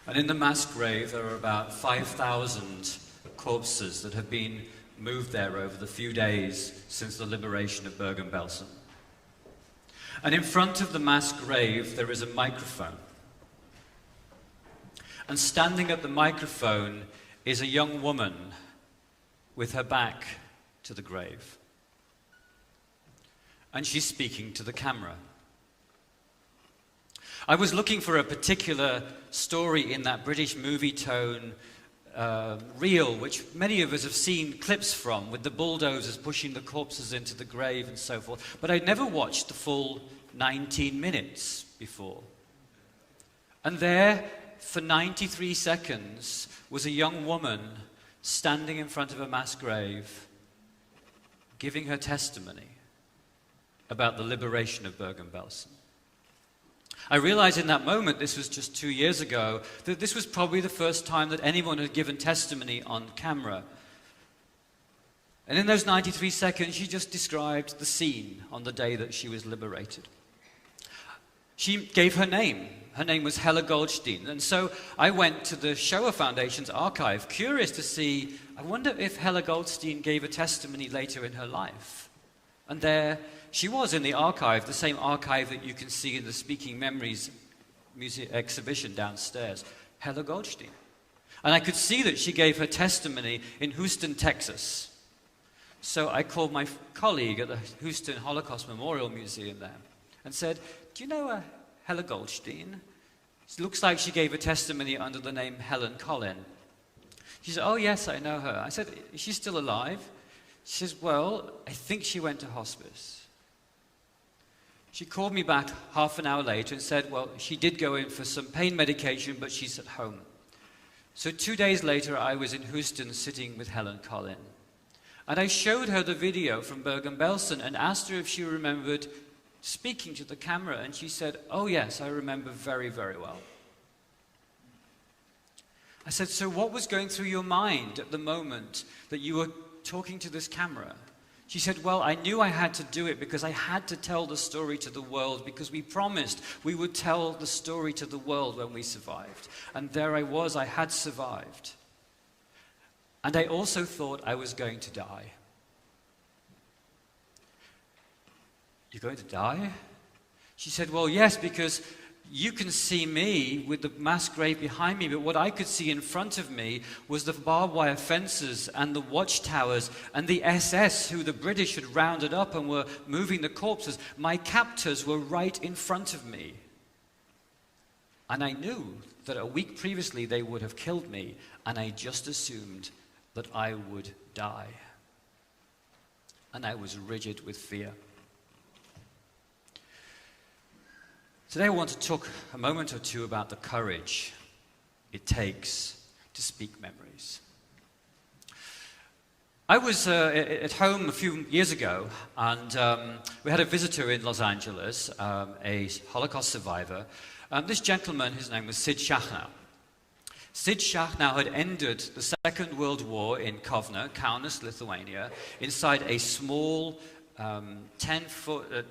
Speaker 8: and in the mass grave there are about 5,000 corpses that have been moved there over the few days since the liberation of Bergen-Belsen. And in front of the mass grave there is a microphone. And standing at the microphone is a young woman with her back to the grave. And she's speaking to the camera. I was looking for a particular story in that British movie tone reel, which many of us have seen clips from, with the bulldozers pushing the corpses into the grave and so forth. But I'd never watched the full 19 minutes before. And there, for 93 seconds, was a young woman standing in front of a mass grave, giving her testimony about the liberation of Bergen-Belsen. I realized in that moment, this was just 2 years ago, that this was probably the first time that anyone had given testimony on camera. And in those 93 seconds, she just described the scene on the day that she was liberated. She gave her name. Her name was Hella Goldstein. And so I went to the Shoah Foundation's archive, curious to see, I wonder if Hella Goldstein gave a testimony later in her life. And there she was in the archive, the same archive that you can see in the Speaking Memories Museum exhibition downstairs, Hella Goldstein. And I could see that she gave her testimony in Houston, Texas. So I called my colleague at the Houston Holocaust Memorial Museum there and said, do you know Hella Goldstein? It looks like she gave a testimony under the name Helen Collin. She said, oh yes, I know her. I said, is she still alive? She says, well, I think she went to hospice. She called me back half an hour later and said, well, she did go in for some pain medication, but she's at home. So 2 days later, I was in Houston sitting with Helen Collin. And I showed her the video from Bergen-Belsen and asked her if she remembered speaking to the camera. And she said, oh yes, I remember very, very well. I said, so what was going through your mind at the moment that you were talking to this camera? She said, well, I knew I had to do it because I had to tell the story to the world, because we promised we would tell the story to the world when we survived. And there I was, I had survived. And I also thought I was going to die. You're going to die? She said, well, yes, because you can see me with the mass grave behind me, but what I could see in front of me was the barbed wire fences and the watchtowers and the SS, who the British had rounded up and were moving the corpses. My captors were right in front of me. And I knew that a week previously they would have killed me, and I just assumed that I would die. and I was rigid with fear. Today I want to talk a moment or two about the courage it takes to speak memories. I was at home a few years ago, and we had a visitor in Los Angeles, a Holocaust survivor. This gentleman, his name was Sid Shahe. Sid Shahe had ended the Second World War in Kaunas, Lithuania, inside a small 10-foot,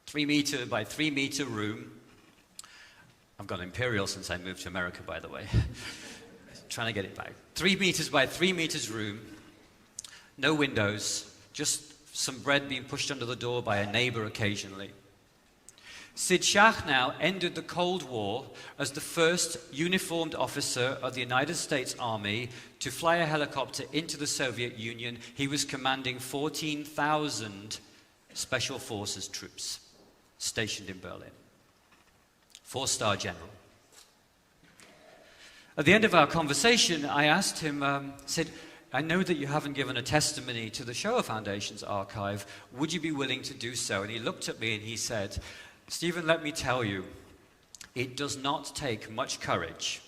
Speaker 8: 3 meter by 3 meter room. I've gone imperial since I moved to America, by the way. Trying to get it back. 3 meters by 3 meters room, no windows, just some bread being pushed under the door by a neighbor occasionally. Sid Shahe ended the Cold War as the first uniformed officer of the United States Army to fly a helicopter into the Soviet Union. He was commanding 14,000 Special Forces troops stationed in Berlin. 4-star general. At the end of our conversation, I asked him, Sid, I know that you haven't given a testimony to the Shoah Foundation's archive. Would you be willing to do so? And he looked at me and he said, Stephen, let me tell you, it does not take much courage.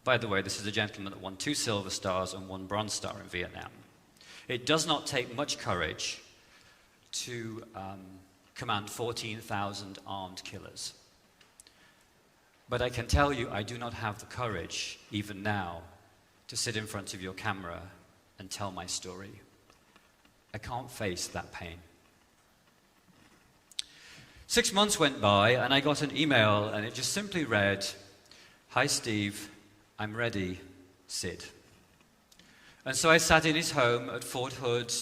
Speaker 8: By the way, this is a gentleman that won 2 Silver Stars and 1 Bronze Star in Vietnam. It does not take much courage to command 14,000 armed killers. But I can tell you, I do not have the courage, even now, to sit in front of your camera and tell my story. I can't face that pain. 6 months went by, and I got an email, and it just simply read, Hi, Steve, I'm ready, Sid. And so I sat in his home at Fort Hood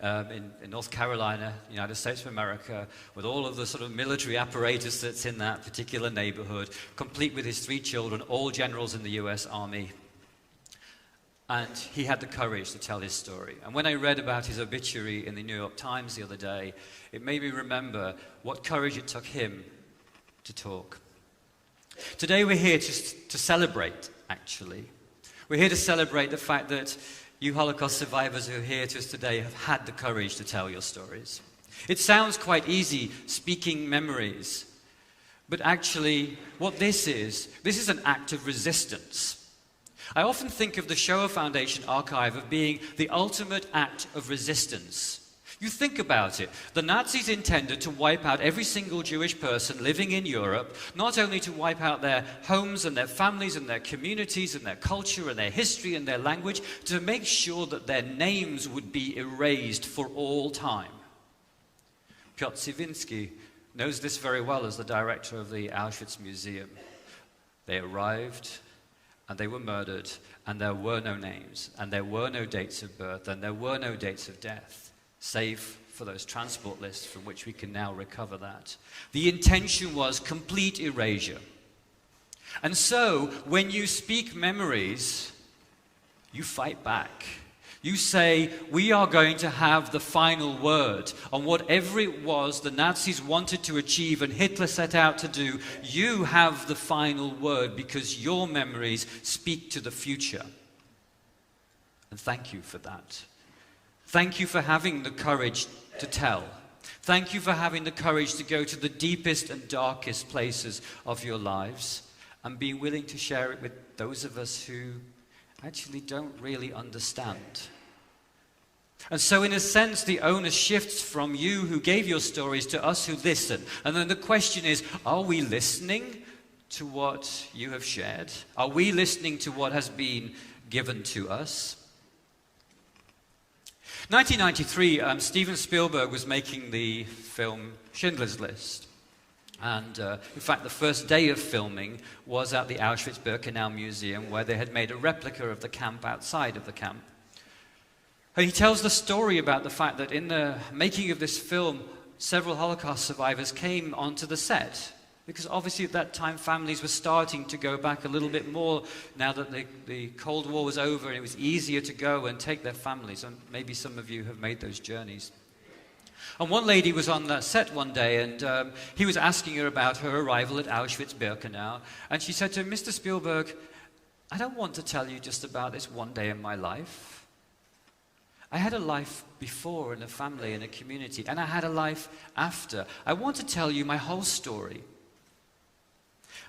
Speaker 8: in North Carolina, United States of America, with all of the sort of military apparatus that's in that particular neighborhood, complete with his 3 children, all generals in the U.S. Army. And he had the courage to tell his story. And when I read about his obituary in the New York Times the other day, it made me remember what courage it took him to talk. Today we're here to celebrate, actually. We're here to celebrate the fact that you Holocaust survivors who are here to us today have had the courage to tell your stories. It sounds quite easy, speaking memories. But actually, what this is an act of resistance. I often think of the Shoah Foundation archive of being the ultimate act of resistance. You think about it. The Nazis intended to wipe out every single Jewish person living in Europe, not only to wipe out their homes and their families and their communities and their culture and their history and their language, to make sure that their names would be erased for all time. Piotr Siwiński knows this very well as the director of the Auschwitz Museum. They arrived, and they were murdered, and there were no names, and there were no dates of birth, and there were no dates of death, save for those transport lists from which we can now recover that. The intention was complete erasure. And so, when you speak memories, you fight back. You say, we are going to have the final word on whatever it was the Nazis wanted to achieve and Hitler set out to do. You have the final word because your memories speak to the future. And thank you for that. Thank you for having the courage to tell. Thank you for having the courage to go to the deepest and darkest places of your lives and be willing to share it with those of us who actually don't really understand. And so in a sense, the onus shifts from you who gave your stories to us who listen. And then the question is, are we listening to what you have shared? Are we listening to what has been given to us? 1993, Steven Spielberg was making the film Schindler's List. And in fact, the first day of filming was at the Auschwitz-Birkenau Museum, where they had made a replica of the camp outside of the camp. And he tells the story about the fact that in the making of this film, several Holocaust survivors came onto the set. Because obviously at that time, families were starting to go back a little bit more now that the Cold War was over and it was easier to go and take their families. And maybe some of you have made those journeys. And one lady was on the set one day, and he was asking her about her arrival at Auschwitz-Birkenau. And she said to him, Mr. Spielberg, I don't want to tell you just about this one day in my life. I had a life before in a family, in a community, and I had a life after. I want to tell you my whole story.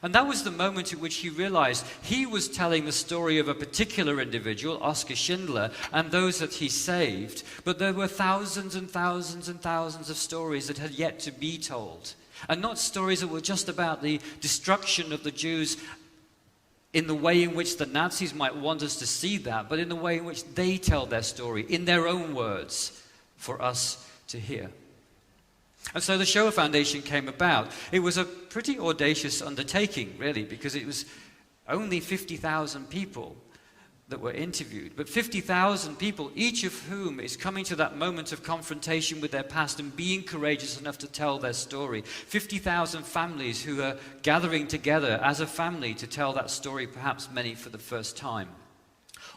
Speaker 8: And that was the moment at which he realized he was telling the story of a particular individual, Oskar Schindler, and those that he saved. But there were thousands and thousands and thousands of stories that had yet to be told. And not stories that were just about the destruction of the Jews in the way in which the Nazis might want us to see that, but in the way in which they tell their story, in their own words, for us to hear. And so the Shoah Foundation came about. It was a pretty audacious undertaking, really, because it was only 50,000 people that were interviewed. But 50,000 people, each of whom is coming to that moment of confrontation with their past and being courageous enough to tell their story. 50,000 families who are gathering together as a family to tell that story, perhaps many for the first time.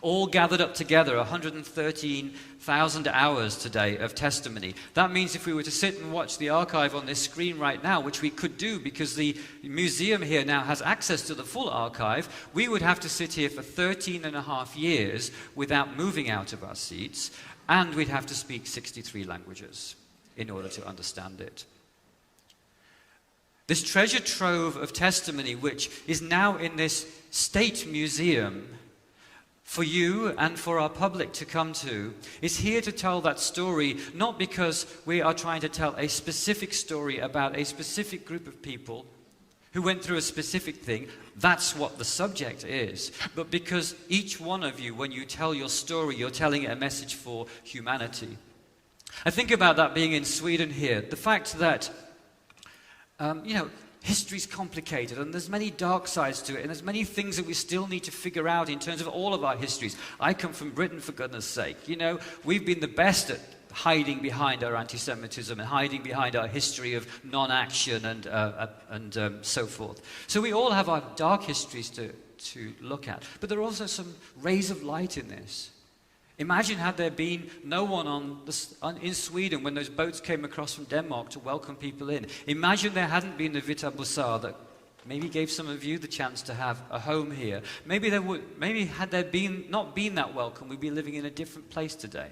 Speaker 8: All gathered up together, 113,000 hours today of testimony. That means if we were to sit and watch the archive on this screen right now, which we could do because the museum here now has access to the full archive, we would have to sit here for 13 and a half years without moving out of our seats, and we'd have to speak 63 languages in order to understand it. This treasure trove of testimony, which is now in this state museum, for you and for our public to come to, is here to tell that story, not because we are trying to tell a specific story about a specific group of people who went through a specific thing. That's what the subject is. But because each one of you, when you tell your story, you're telling a message for humanity. I think about that being in Sweden here. The fact that, history's complicated, and there's many dark sides to it, and there's many things that we still need to figure out in terms of all of our histories. I come from Britain, for goodness sake. We've been the best at hiding behind our anti-Semitism and hiding behind our history of non-action and so forth. So we all have our dark histories to look at. But there are also some rays of light in this. Imagine had there been no one in Sweden when those boats came across from Denmark to welcome people in. Imagine there hadn't been the Vita Bussar that maybe gave some of you the chance to have a home here. Maybe had there not been that welcome, we'd be living in a different place today.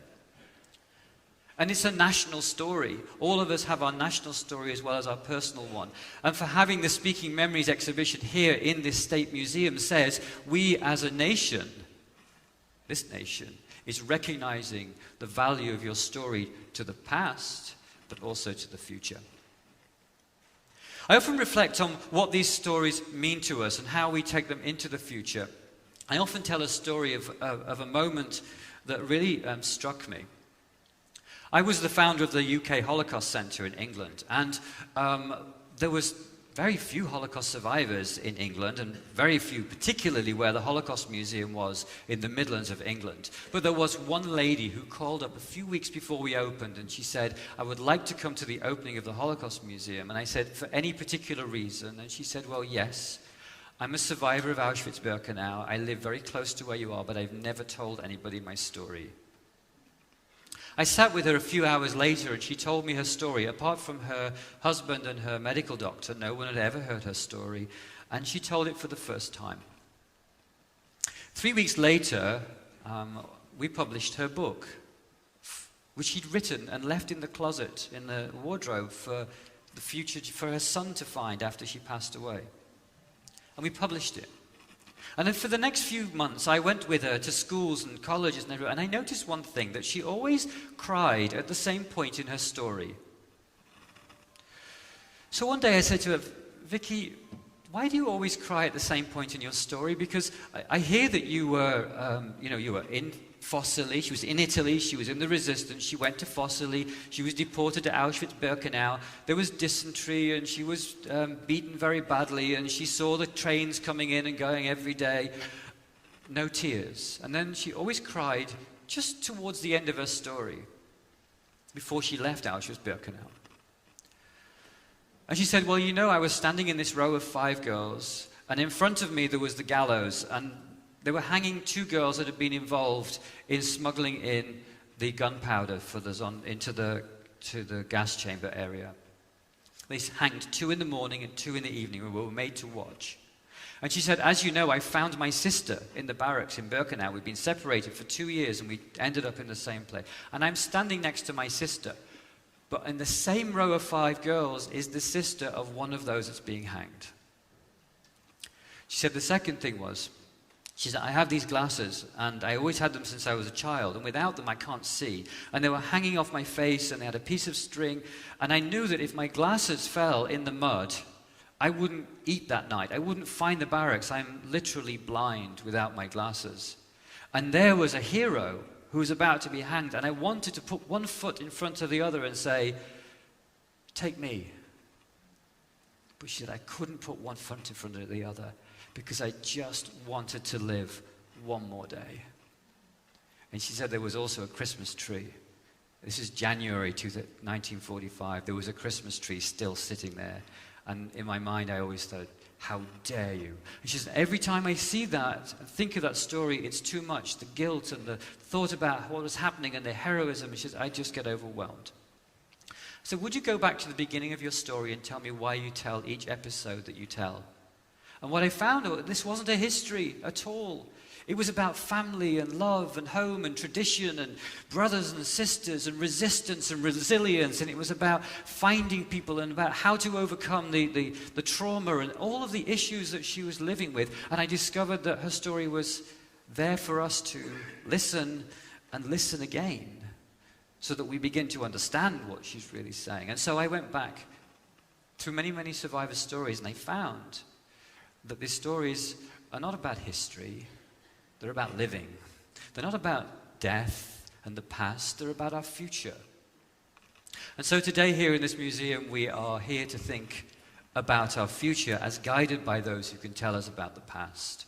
Speaker 8: And it's a national story. All of us have our national story as well as our personal one. And for having the Speaking Memories exhibition here in this State Museum says, we as a nation, this nation, is recognizing the value of your story to the past, but also to the future. I often reflect on what these stories mean to us and how we take them into the future. I often tell a story of a moment that really struck me. I was the founder of the UK Holocaust Centre in England, and there was very few Holocaust survivors in England, and very few, particularly where the Holocaust Museum was in the Midlands of England. But there was one lady who called up a few weeks before we opened, and she said, I would like to come to the opening of the Holocaust Museum. And I said, for any particular reason? And she said, well, yes. I'm a survivor of Auschwitz-Birkenau. I live very close to where you are, but I've never told anybody my story. I sat with her a few hours later and she told me her story. Apart from her husband and her medical doctor, no one had ever heard her story, and she told it for the first time. 3 weeks later, we published her book, which she'd written and left in the closet, in the wardrobe for the future, for her son to find after she passed away. And we published it. And then for the next few months, I went with her to schools and colleges and everywhere, and I noticed one thing, that she always cried at the same point in her story. So one day I said to her, Vicky, why do you always cry at the same point in your story? Because I hear that you were, you were in Fossili. She was in Italy. She was in the resistance. She went to Fossili. She was deported to Auschwitz-Birkenau. There was dysentery, and she was beaten very badly. And she saw the trains coming in and going every day. No tears. And then she always cried just towards the end of her story, before she left Auschwitz-Birkenau. And she said, well, I was standing in this row of 5 girls, and in front of me there was the gallows, and they were hanging 2 girls that had been involved in smuggling in the gunpowder into the gas chamber area. They hanged 2 in the morning and 2 in the evening, and we were made to watch. And she said, as you know, I found my sister in the barracks in Birkenau. We'd been separated for 2 years and we ended up in the same place. And I'm standing next to my sister. But in the same row of 5 girls is the sister of one of those that's being hanged. She said the second thing was, she said, I have these glasses, and I always had them since I was a child, and without them I can't see. And they were hanging off my face, and they had a piece of string, and I knew that if my glasses fell in the mud, I wouldn't eat that night. I wouldn't find the barracks. I'm literally blind without my glasses. And there was a hero who was about to be hanged, and I wanted to put one foot in front of the other and say, take me. But she said, I couldn't put one foot in front of the other because I just wanted to live one more day. And she said there was also a Christmas tree. This is January 1945. There was a Christmas tree still sitting there. And in my mind, I always thought, how dare you? And she said, every time I see that and think of that story, it's too much. The guilt and the thought about what was happening and the heroism, she said, I just get overwhelmed. So would you go back to the beginning of your story and tell me why you tell each episode that you tell? And what I found, this wasn't a history at all. It was about family and love and home and tradition and brothers and sisters and resistance and resilience. And it was about finding people and about how to overcome the trauma and all of the issues that she was living with. And I discovered that her story was there for us to listen and listen again so that we begin to understand what she's really saying. And so I went back through many, many survivor stories, and I found that these stories are not about history. They're about living. They're not about death and the past. They're about our future. And so today here in this museum, we are here to think about our future as guided by those who can tell us about the past.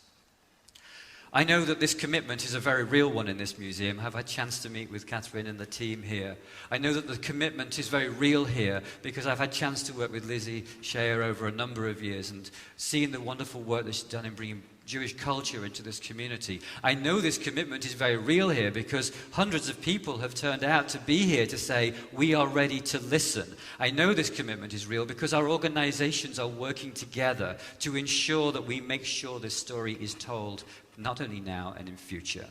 Speaker 8: I know that this commitment is a very real one in this museum. I've had a chance to meet with Catherine and the team here. I know that the commitment is very real here because I've had a chance to work with Sid Shahe over a number of years and seeing the wonderful work that she's done in bringing Jewish culture into this community. I know this commitment is very real here because hundreds of people have turned out to be here to say, we are ready to listen. I know this commitment is real because our organizations are working together to ensure that we make sure this story is told not only now and in future.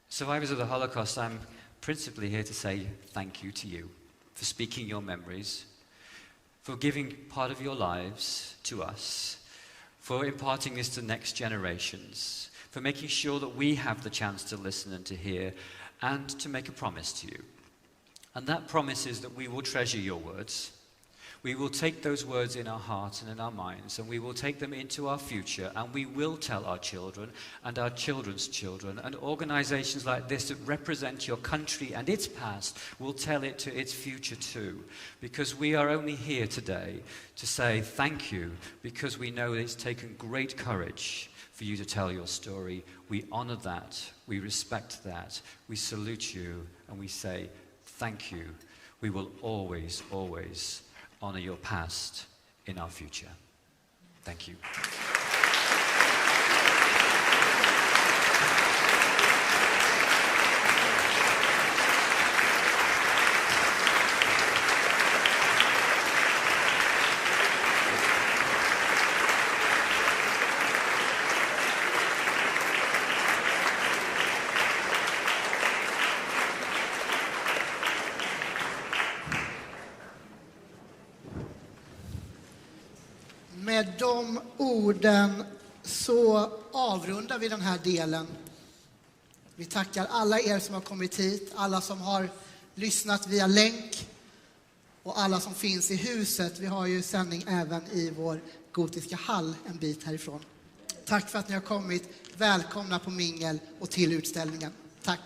Speaker 8: Survivors of the Holocaust, I'm principally here to say thank you to you for speaking your memories, for giving part of your lives to us, for imparting this to next generations, for making sure that we have the chance to listen and to hear, and to make a promise to you. And that promise is that we will treasure your words. We will take those words in our hearts and in our minds, and we will take them into our future, and we will tell our children and our children's children, and organizations like this that represent your country and its past will tell it to its future too. Because we are only here today to say thank you, because we know it's taken great courage for you to tell your story. We honor that, we respect that, we salute you, and we say thank you. We will always, always honor your past in our future. Thank you.
Speaker 1: Med de orden så avrundar vi den här delen. Vi tackar alla er som har kommit hit, alla som har lyssnat via länk och alla som finns i huset. Vi har ju sändning även i vår gotiska hall en bit härifrån. Tack för att ni har kommit. Välkomna på mingel och till utställningen. Tack.